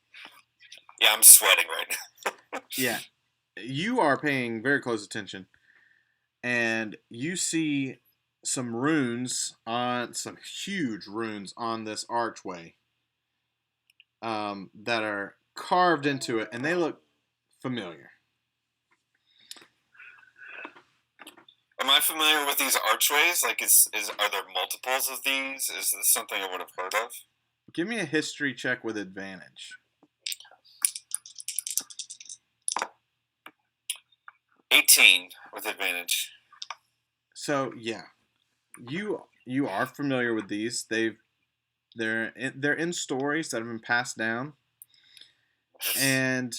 Yeah, I'm sweating right now. Yeah, you are paying very close attention, and you see some huge runes on this archway, that are carved into it, and they look familiar. familiar with these archways? Like, are there multiples of these? Is this something I would have heard of? Give me a history check with advantage. 18 with advantage. So yeah, you are familiar with these. They're in stories that have been passed down, and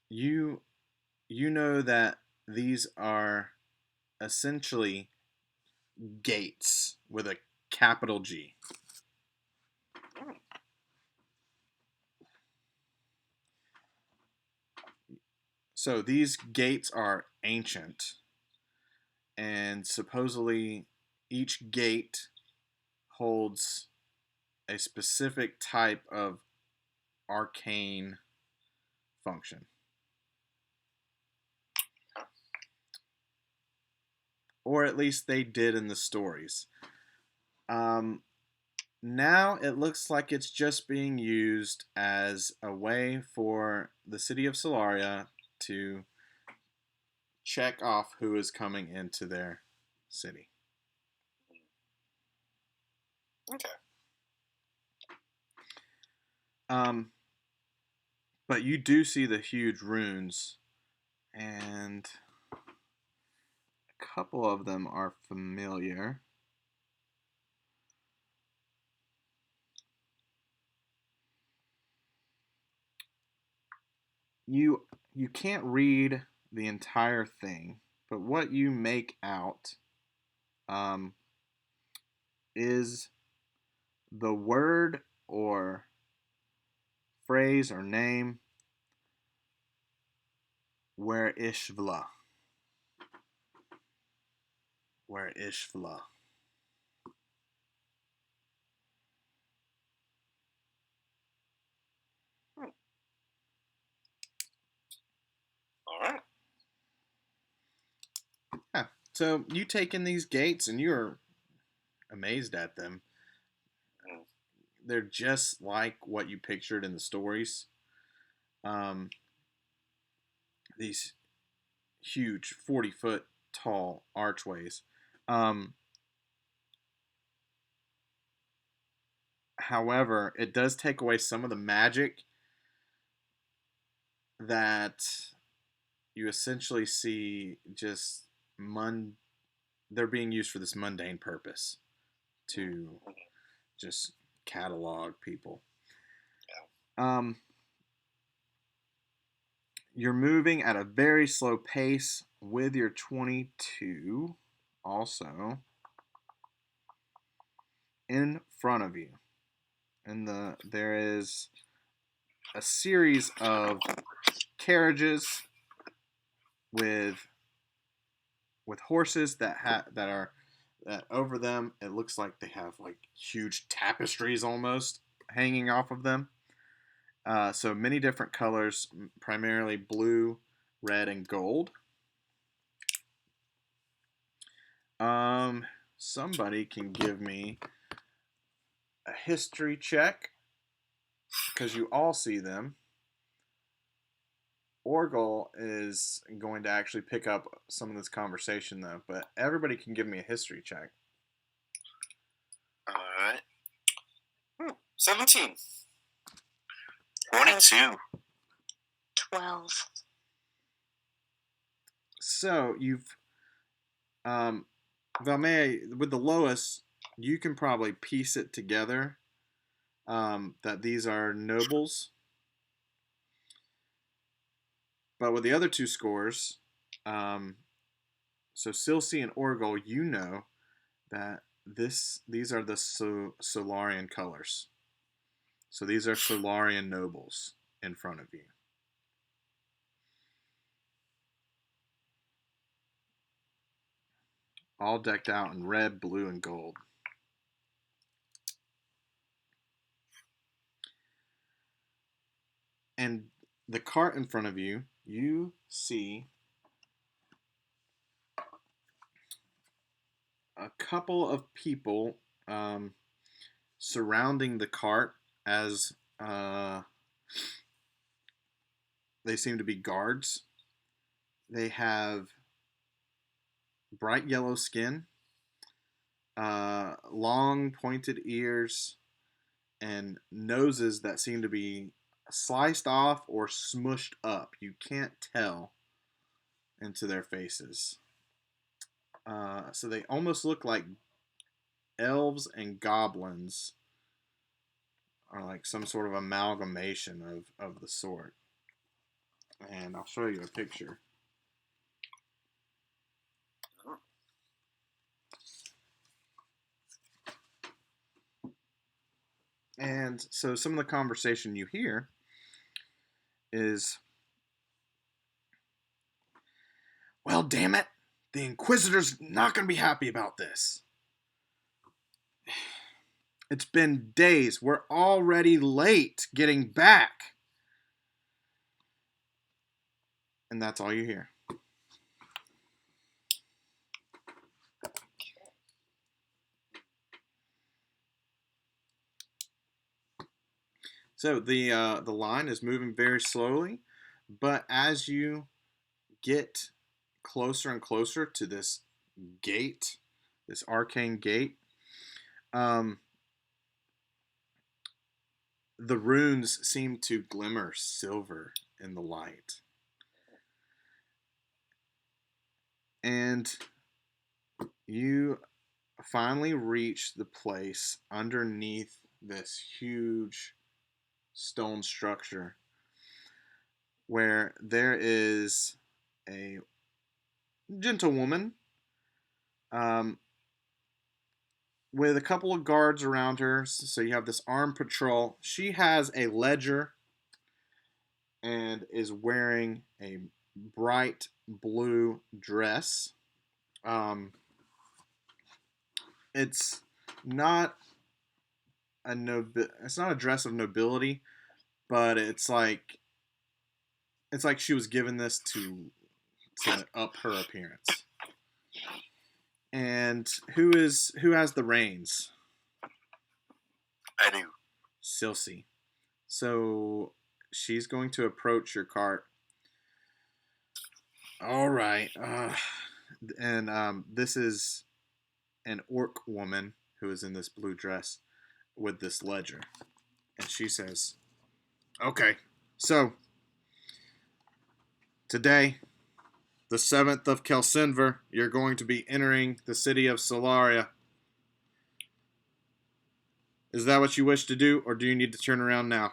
you know that these are essentially gates with a capital G. So these gates are ancient, and supposedly each gate holds a specific type of arcane function. Or at least they did in the stories. Now it looks like it's just being used as a way for the city of Solaria to check off who is coming into their city. Okay. But you do see the huge runes, and a couple of them are familiar. You can't read the entire thing, but what you make out is the word or phrase or name where Ishvla. Where Ishvla. All right. Yeah. So you take in these gates and you're amazed at them. They're just like what you pictured in the stories. These huge 40-foot tall archways. However, it does take away some of the magic that you essentially see just they're being used for this mundane purpose to just catalog people. You're moving at a very slow pace with your 22 also in front of you. And there is a series of carriages with horses that are over them. It looks like they have like huge tapestries almost hanging off of them. So many different colors, primarily blue, red, and gold. Somebody can give me a history check because you all see them. Orgel is going to actually pick up some of this conversation though, but everybody can give me a history check. All right. 17. 22. 12. So you've Valmea, with the lowest, you can probably piece it together that these are nobles. But with the other two scores, so Silsi and Orgel, you know that these are the Solarian colors. So these are Solarian nobles in front of you. All decked out in red, blue, and gold. And the cart in front of you, you see a couple of people surrounding the cart as they seem to be guards. They have bright yellow skin, long pointed ears, and noses that seem to be sliced off or smushed up. You can't tell into their faces. So they almost look like elves and goblins, or like some sort of amalgamation of the sort. And I'll show you a picture. And so some of the conversation you hear is, well, damn it, the Inquisitor's not going to be happy about this. It's been days. We're already late getting back. And that's all you hear. So the line is moving very slowly, but as you get closer and closer to this gate, this arcane gate, the runes seem to glimmer silver in the light. And you finally reach the place underneath this huge stone structure where there is a gentlewoman with a couple of guards around her. So you have this armed patrol. She has a ledger and is wearing a bright blue dress. It's not it's not a dress of nobility, but it's like she was given this to up her appearance. And who has the reins? I do. Silsey. So she's going to approach your cart. All right. And this is an orc woman who is in this blue dress with this ledger. And she says, okay, so today, the 7th of Kelsinver, you're going to be entering the city of Solaria. Is that what you wish to do, or do you need to turn around now?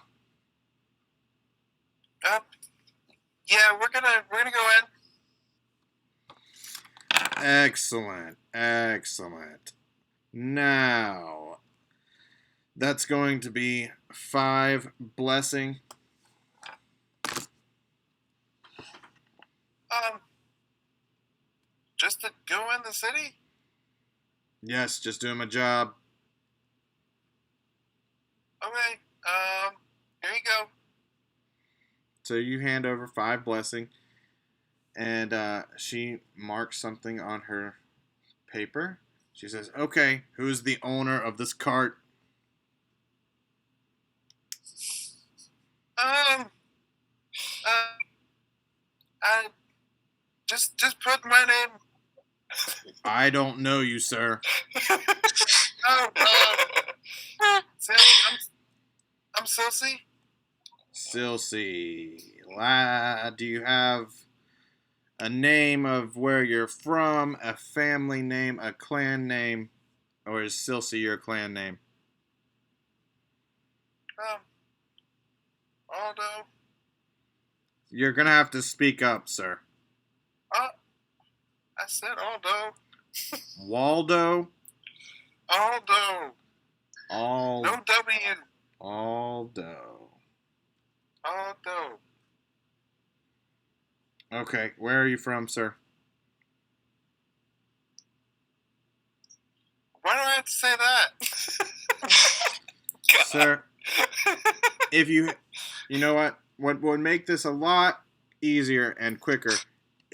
Yeah, we're gonna go in. Excellent. Now, that's going to be 5 blessing. Just to go in the city? Yes, just doing my job. Okay, here you go. So you hand over 5 blessing, and she marks something on her paper. She says, okay, who is the owner of this cart? I just put my name. I don't know you, sir. Oh, I'm Silsey. Silsey. Do you have a name of where you're from, a family name, a clan name, or is Silsey your clan name? Aldo. You're gonna have to speak up, sir. I said Aldo. Waldo? Aldo. No W. Aldo. Aldo. Okay, where are you from, sir? Why do I have to say that? Sir, if you know what would make this a lot easier and quicker,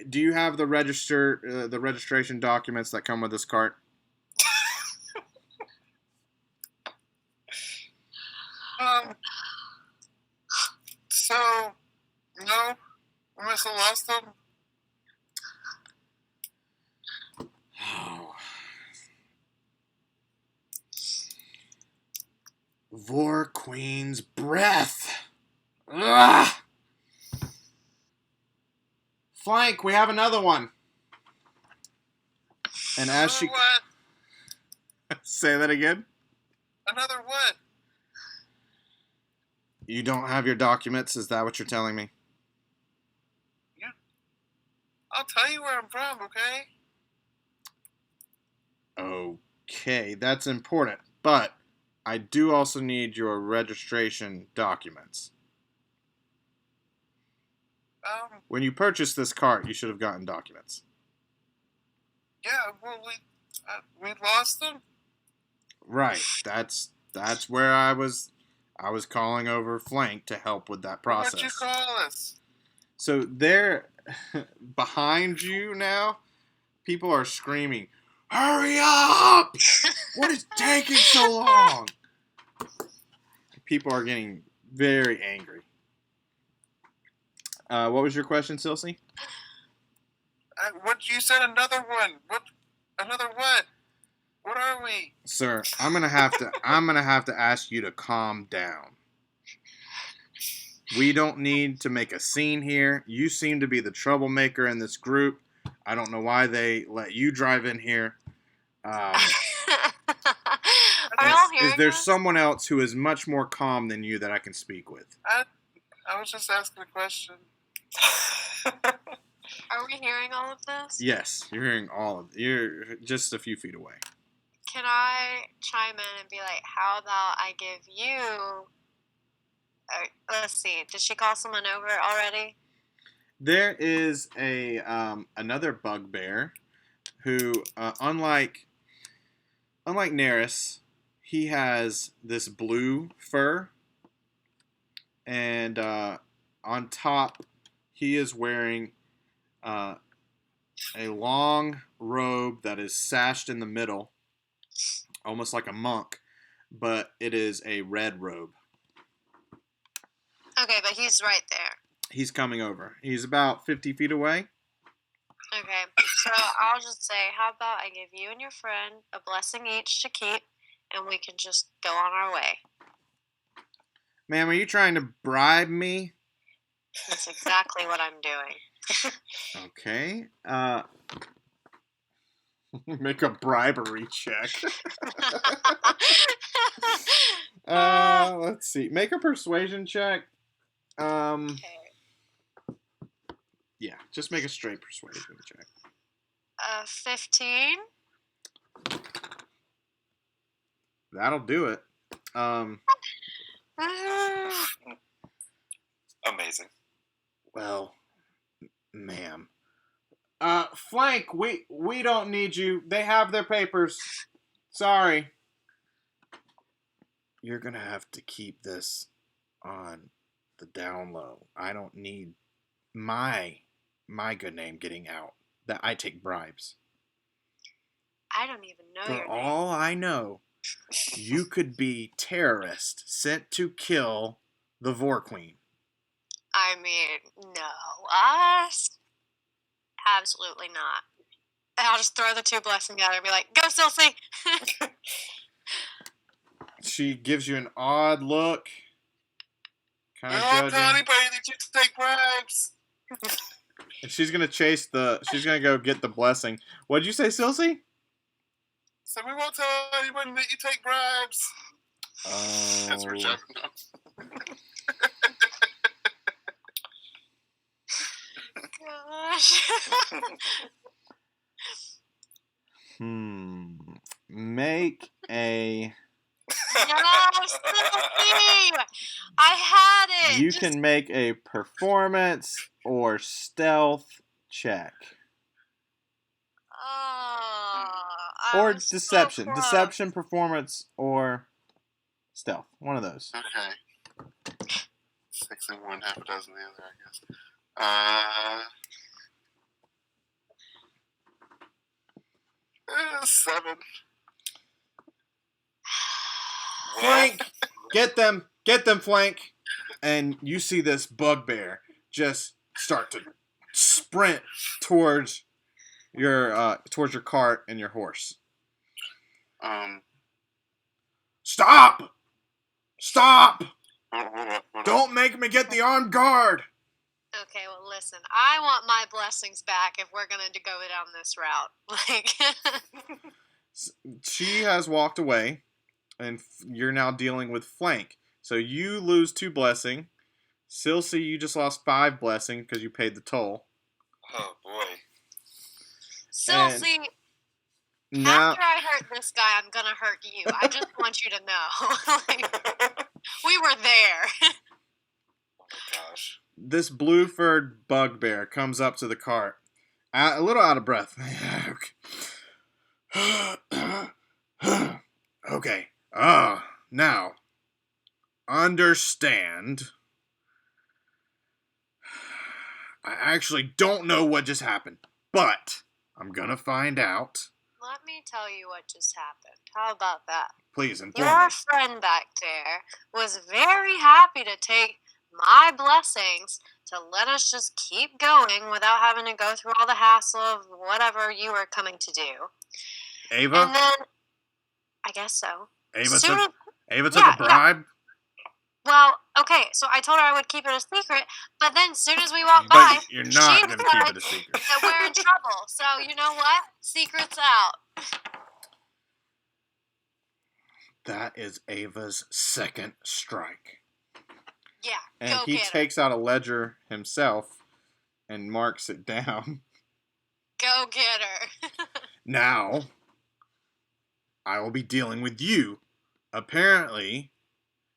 do you have the registration documents that come with this cart? So, no, I must have lost them. Oh. Vor Queen's breath. Ugh. Flank, we have another one. And as she... What? Say that again? Another what? You don't have your documents? Is that what you're telling me? Yeah. I'll tell you where I'm from, okay? Okay, that's important. But I do also need your registration documents. When you purchased this cart, you should have gotten documents. Yeah, well, we lost them? Right. That's where I was calling over Flank to help with that process. What'd you call us? So they're behind you now. People are screaming, "Hurry up! What is taking so long?" People are getting very angry. What was your question, Silsey? What you said? Another one? What? Another what? What are we? Sir, I'm gonna have to ask you to calm down. We don't need to make a scene here. You seem to be the troublemaker in this group. I don't know why they let you drive in here. Are y'all hearing Is there us? someone else who is much more calm than you that I can speak with? I was just asking a question. Are we hearing all of this? Yes, you're hearing all of it. You're just a few feet away. Can I chime in and be like, how about I give you... let's see. Did she call someone over already? There is a another bugbear who, unlike Neris, he has this blue fur, and on top he is wearing a long robe that is sashed in the middle, almost like a monk, but it is a red robe. Okay, but he's right there. He's coming over. He's about 50 feet away. Okay, so I'll just say, how about I give you and your friend a blessing each to keep, and we can just go on our way. Ma'am, are you trying to bribe me? That's exactly what I'm doing. Okay. Make a bribery check. Let's see. Make a persuasion check. Okay. Yeah, just make a straight persuasion check. 15. That'll do it. Amazing. Well, ma'am. Flank, we don't need you. They have their papers. Sorry. You're gonna have to keep this on the down low. I don't need my good name getting out. That I take bribes. I don't even know For your name. all I know, you could be terrorist sent to kill the Vor Queen. I mean, no. Us? Absolutely not. And I'll just throw the two blessings at her and be like, go, Silsey! She gives you an odd look. Kind of Don't tell judging. anybody that you take bribes. And she's gonna she's gonna go get the blessing. What'd you say, Silsey? So we won't tell anybody that you take bribes. Oh. That's her job. Gosh. Make a... No, Silsey! I had it! You can make a performance or stealth check. Or deception. So deception, performance, or stealth. One of those. Okay. 6 and 1, half a dozen the other, I guess. 7. Flank! Get them, Flank! And you see this bugbear just start to sprint towards towards your cart and your horse. Stop! Stop! Hold on. Don't make me get the armed guard. Okay, well, listen. I want my blessings back if we're going to go down this route. Like, She has walked away, and you're now dealing with Flank. So you lose 2 blessing. Silsey, you just lost 5 blessing because you paid the toll. Oh boy. Silsey, Now, after I hurt this guy, I'm going to hurt you. I just want you to know. Like, we were there. Oh my gosh. this blue-furred bugbear comes up to the cart, a little out of breath. Okay. Now, understand. I actually don't know what just happened, but I'm gonna find out. Let me tell you what just happened. How about that? Please inform Your me. friend back there was very happy to take my blessings to let us just keep going without having to go through all the hassle of whatever you were coming to do. Ava? And then, I guess so. Ava Soon took, as- Ava took yeah, a bribe? Well, okay, so I told her I would keep it a secret, but then as soon as we walked But by, you're she not gonna keep said it a secret. that we're in trouble. So you know what? Secret's out. That is Ava's second strike. Yeah, And go he get her. takes out a ledger himself and marks it down. Go get her. Now, I will be dealing with you. Apparently,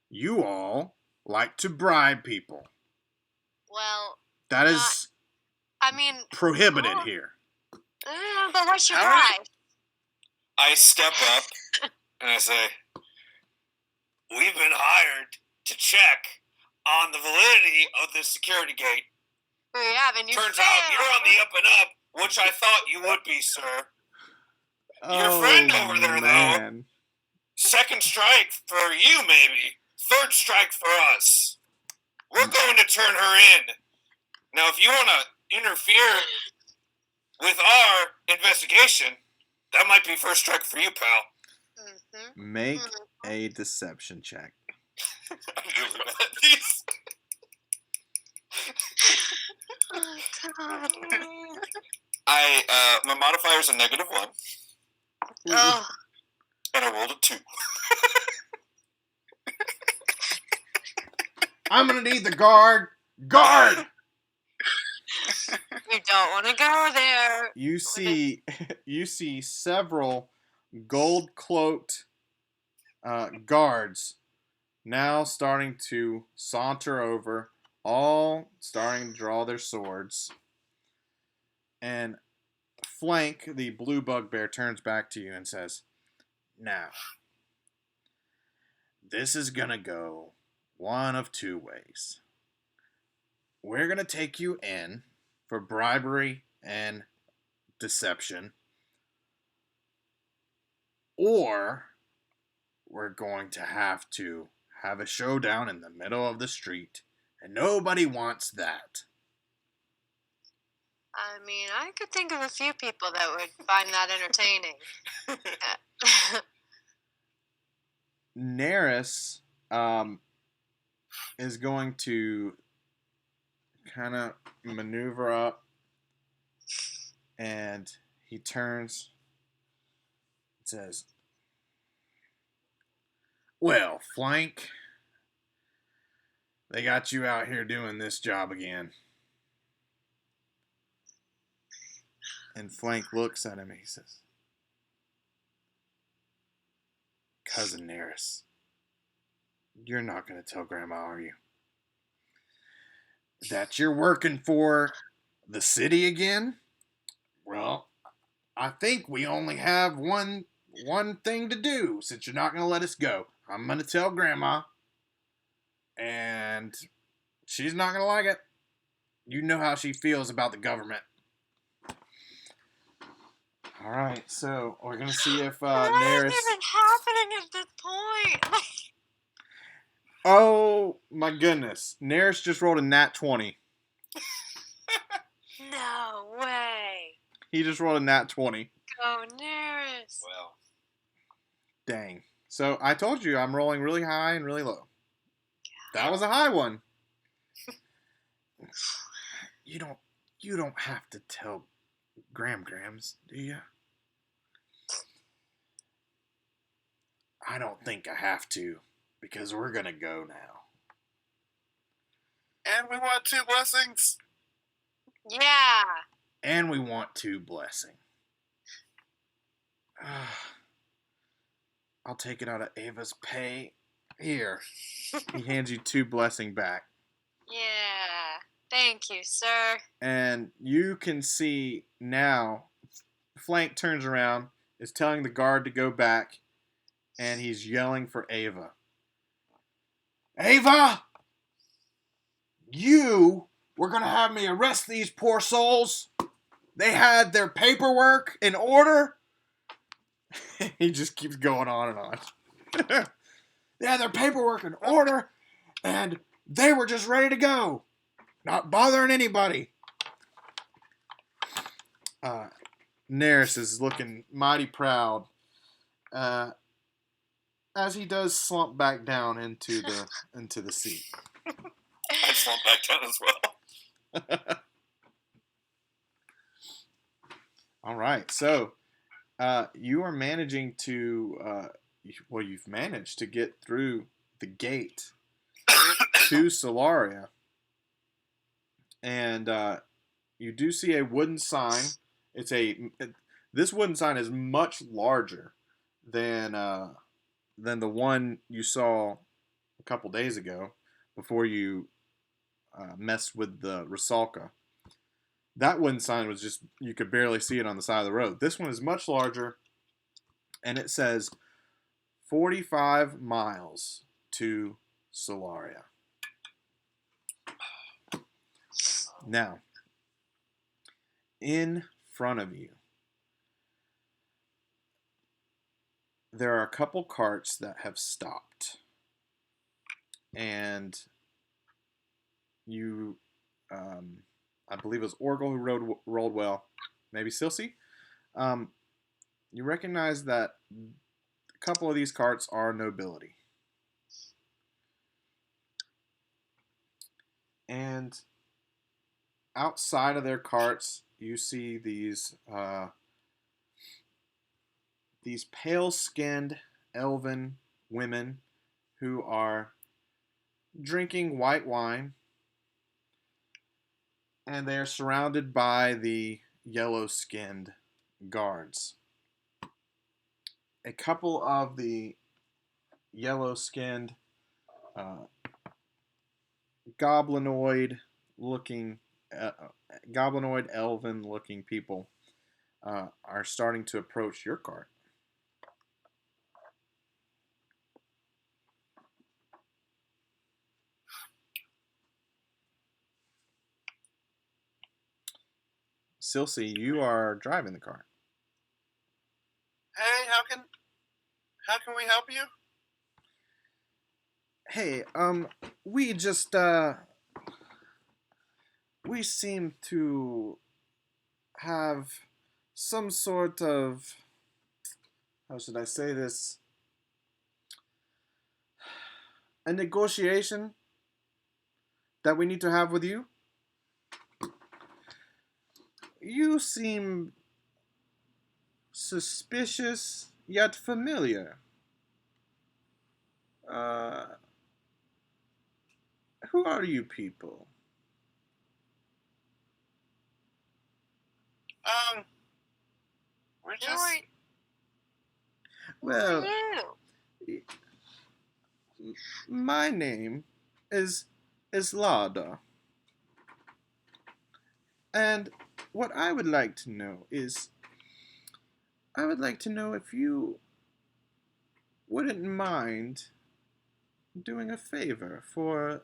you all like to bribe people. Well, That is I mean, prohibited oh. here. But what's your How are you- price? I step up and I say, "We've been hired to check on the validity of this security gate. We have, and you Turns failed. out you're on the up and up, which I thought you would be, sir. Your friend over there, though. Man. Second strike for you, maybe. Third strike for us. We're going to turn her in. Now, if you want to interfere with our investigation, that might be first strike for you, pal." Mm-hmm. Make a deception check. I'm really bad at these. Oh, God. My modifier is a -1, Oh, and I rolled a 2. I'm gonna need the guard. Guard! you don't want to go there. You see several gold-cloaked guards now starting to saunter over, all starting to draw their swords. And Flank, the blue bugbear, turns back to you and says, "Now, this is gonna go one of 2 ways. We're gonna take you in for bribery and deception, or we're going to have a showdown in the middle of the street, and nobody wants that." I mean, I could think of a few people that would find that entertaining. Neris is going to kind of maneuver up, and he turns and says, "Well, Flank, they got you out here doing this job again." And Flank looks at him and he says, "Cousin Neris, you're not going to tell Grandma, are you? That you're working for the city again? Well, I think we only have one thing to do since you're not going to let us go. I'm going to tell Grandma, and she's not going to like it. You know how she feels about the government." All right, so we're going to see if What Neris... is even happening at this point? Oh, my goodness. Neris just rolled a nat 20. No way. He just rolled a nat 20. Go Neris. Well, Dang. So I told you I'm rolling really high and really low. That was a high one. You don't have to tell Grams, do you? I don't think I have to, because we're gonna go now. And we want 2 blessings. Yeah. And we want 2 blessing. I'll take it out of Ava's pay. Here. He hands you 2 blessing back. Yeah. Thank you, sir. And you can see now, Flank turns around, is telling the guard to go back, and he's yelling for Ava. Ava! You were going to have me arrest these poor souls? They had their paperwork in order? He just keeps going on and on. They had their paperwork in order, and they were just ready to go. Not bothering anybody. Neris is looking mighty proud as he does slump back down into the seat. I slumped back down as well. All right, so you are managing to you've managed to get through the gate to Solaria, and you do see a wooden sign. This wooden sign is much larger than the one you saw a couple days ago before you messed with the Rusalka. That wooden sign was just, you could barely see it on the side of the road. This one is much larger, and it says 45 miles to Solaria. Now, in front of you, there are a couple carts that have stopped. And you, I believe it was Orgel who rolled well, maybe Silsey. You recognize that a couple of these carts are nobility. And outside of their carts, you see these pale-skinned elven women who are drinking white wine, and they are surrounded by the yellow-skinned guards. A couple of the yellow-skinned goblinoid elven-looking people are starting to approach your cart. Silsey, you are driving the car. Hey, how can we help you? Hey, we just we seem to have some sort of, how should I say this? A negotiation that we need to have with you. You seem suspicious yet familiar. Who are you people? We're just... Well, You. my name is Lada. And what I would like to know is, I would like to know if you wouldn't mind doing a favor for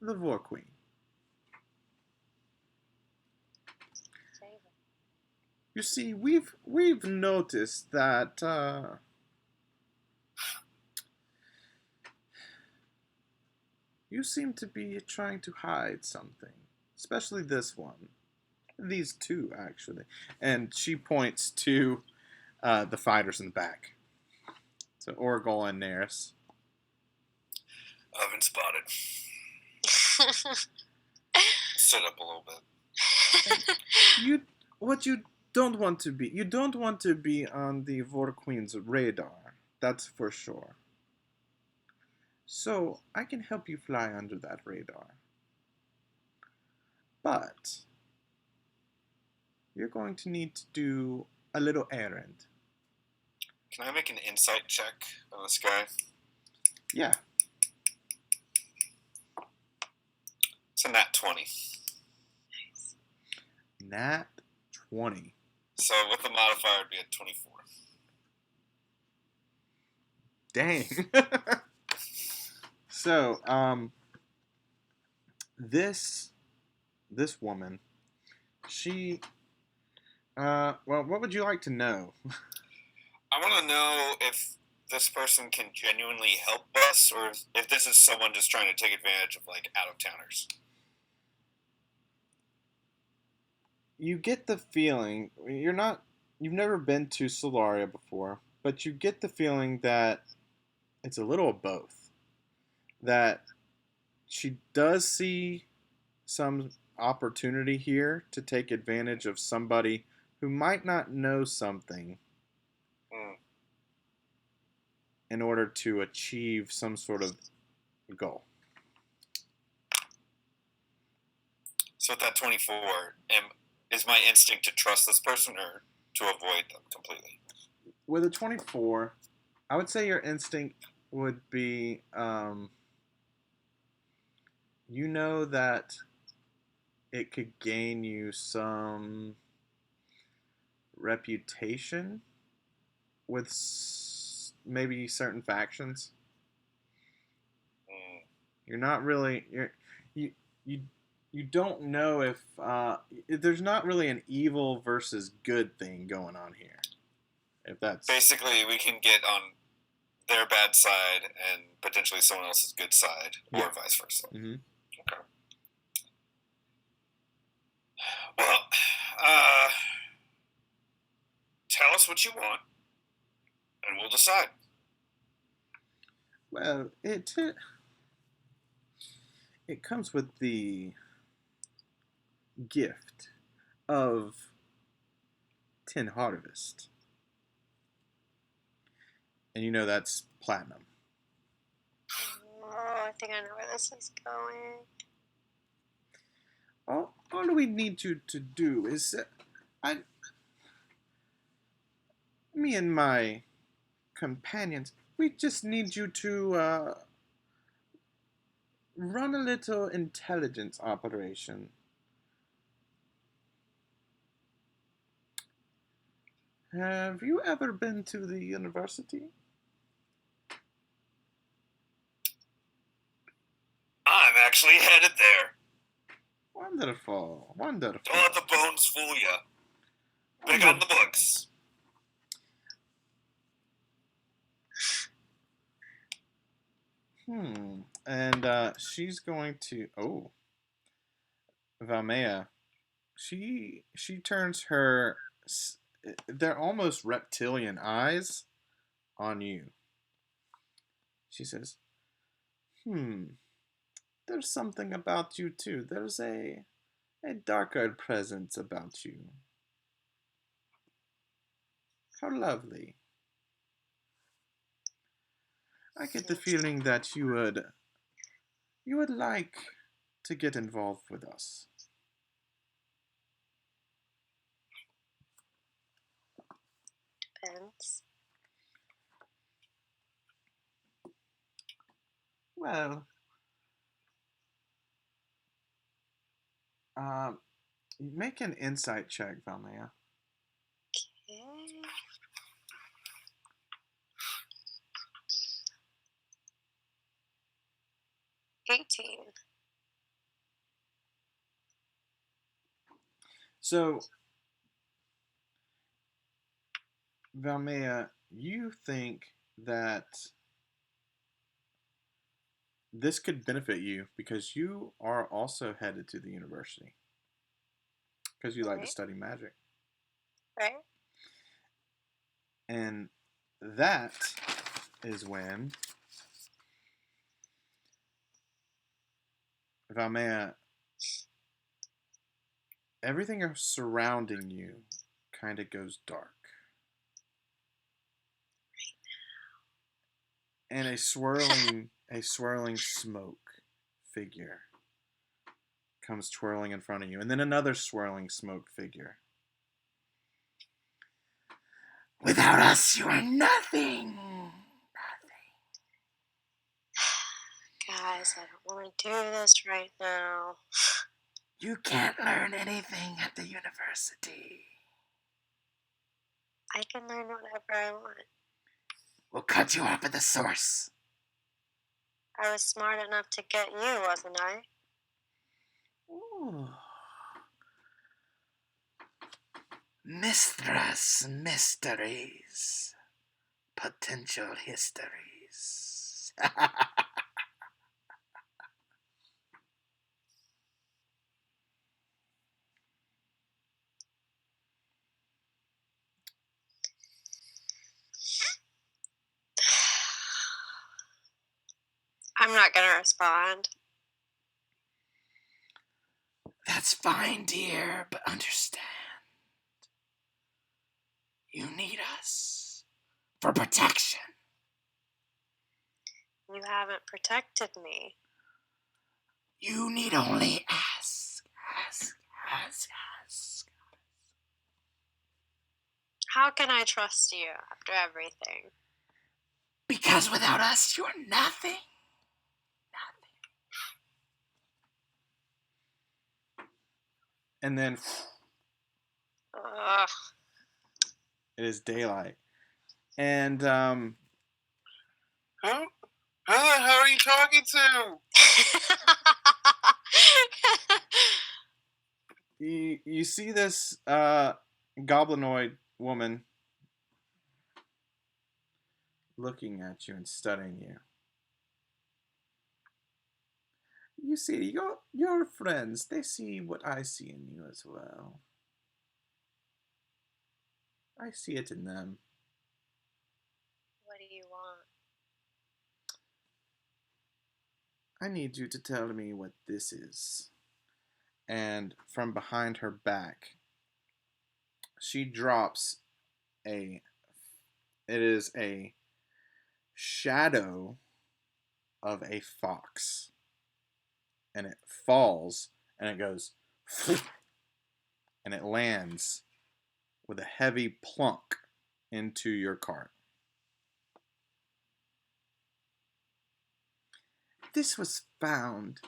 the Vor Queen. You see, we've noticed that you seem to be trying to hide something, especially this one. These two, actually. And she points to the fighters in the back. So Orgol and Neris. I've been spotted. Sit up a little bit. You don't want to be on the Vor Queen's radar. That's for sure. So I can help you fly under that radar. But you're going to need to do a little errand. Can I make an insight check on this guy? Yeah. It's a nat 20. Nat 20. So with the modifier, it'd be a 24. Dang. So, this woman, she, well, what would you like to know? I want to know if this person can genuinely help us, or if this is someone just trying to take advantage of, like, out-of-towners. You get the feeling, you've never been to Solaria before, but you get the feeling that it's a little of both. That she does see some opportunity here to take advantage of somebody who might not know something in order to achieve some sort of goal. So with that 24, is my instinct to trust this person or to avoid them completely? With a 24, I would say your instinct would be, you know that it could gain you some reputation with maybe certain factions. You're not really you don't know if there's not really an evil versus good thing going on here. If that's basically, we can get on their bad side and potentially someone else's good side, or vice versa. Mm-hmm. Okay. Well, tell us what you want, and we'll decide. Well, it comes with the gift of 10 harvest. And you know that's platinum. Oh, I think I know where this is going. All we need you to do is me and my companions, we just need you to run a little intelligence operation. Have you ever been to the university? I'm actually headed there. Wonderful. Wonderful. Don't let the bones fool you. Big on the books. And she's going to... Oh. Valmea. She turns her... They're almost reptilian eyes on you. She says, there's something about you too. There's a darker presence about you. How lovely. I get the feeling that you would like to get involved with us. Depends. Well, make an insight check, Valmea. Okay. 18. So, Valmea, you think that this could benefit you because you are also headed to the university. because you like to Right. study magic. Right? And that is when Valmea, everything surrounding you kind of goes dark. And a swirling smoke figure comes twirling in front of you. And then another swirling smoke figure. Without us, you are nothing. Guys, I don't want to do this right now. You can't learn anything at the university. I can learn whatever I want. We'll cut you off at the source. I was smart enough to get you, wasn't I? Ooh. Mistress mysteries. Potential histories. I'm not gonna respond. That's fine, dear, but understand. You need us for protection. You haven't protected me. You need only ask. Ask. How can I trust you after everything? Because without us, you're nothing. And then Ugh. it is daylight. And Who the hell are you talking to? you see this goblinoid woman looking at you and studying you. You see, your friends, they see what I see in you as well. I see it in them. What do you want? I need you to tell me what this is. And from behind her back, she drops it is a shadow of a fox. And it falls, and it goes, and it lands with a heavy plunk into your cart. This was found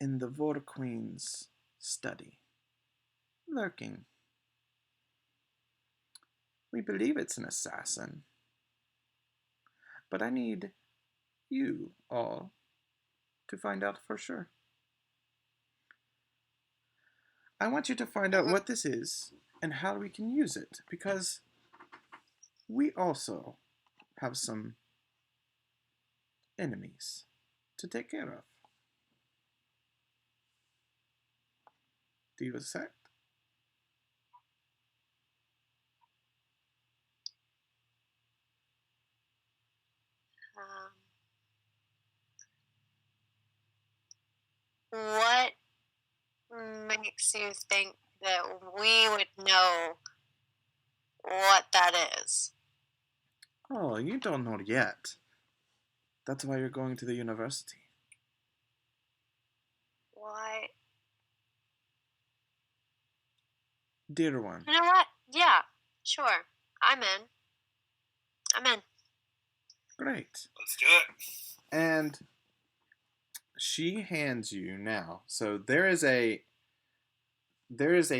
in the Vorqueen's study, lurking. We believe it's an assassin, but I need you all to find out for sure. I want you to find out what this is and how we can use it, because we also have some enemies to take care of. Do you accept? What makes you think that we would know what that is? Oh, you don't know yet. That's why you're going to the university. Why? Dear one. You know what? Yeah, sure. I'm in. Great. Let's do it. And she hands you now. So there is a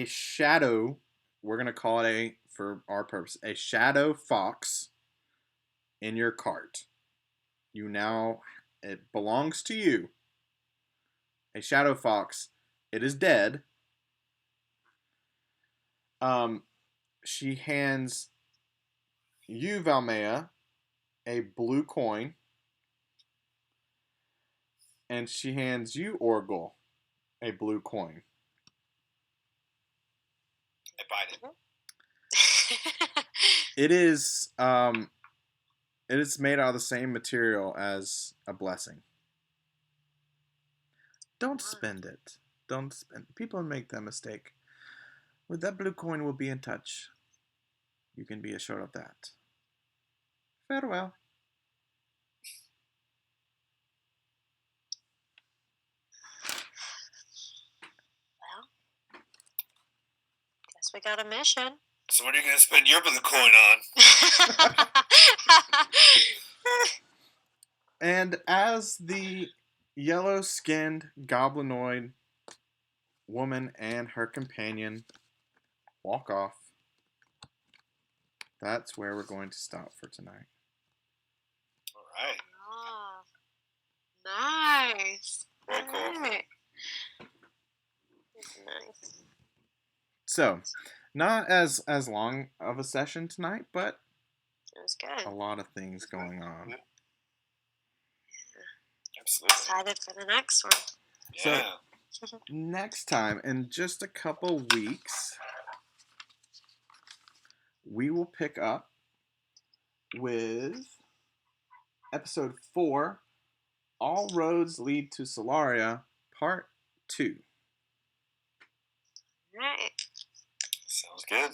shadow. We're gonna call it for our purpose, a shadow fox in your cart. It belongs to you. A shadow fox. It is dead. She hands you, Valmea, a blue coin. And she hands you, Orgel, a blue coin. I bite it. It is made out of the same material as a blessing. Don't spend it. Don't spend. People make that mistake. With that blue coin, we'll be in touch. You can be assured of that. Farewell. Well, guess we got a mission. So what are you going to spend your blue coin on? And as the yellow-skinned goblinoid woman and her companion walk off, that's where we're going to stop for tonight. All right. Oh, nice. Very cool. Right. Nice. So, not as long of a session tonight, but It was good. a lot of things going on. Absolutely. Excited for the next one. Yeah. So, next time, in just a couple weeks, we will pick up with episode 4, All Roads Lead to Solaria, part 2. Right. Sounds good.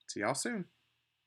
See y'all soon.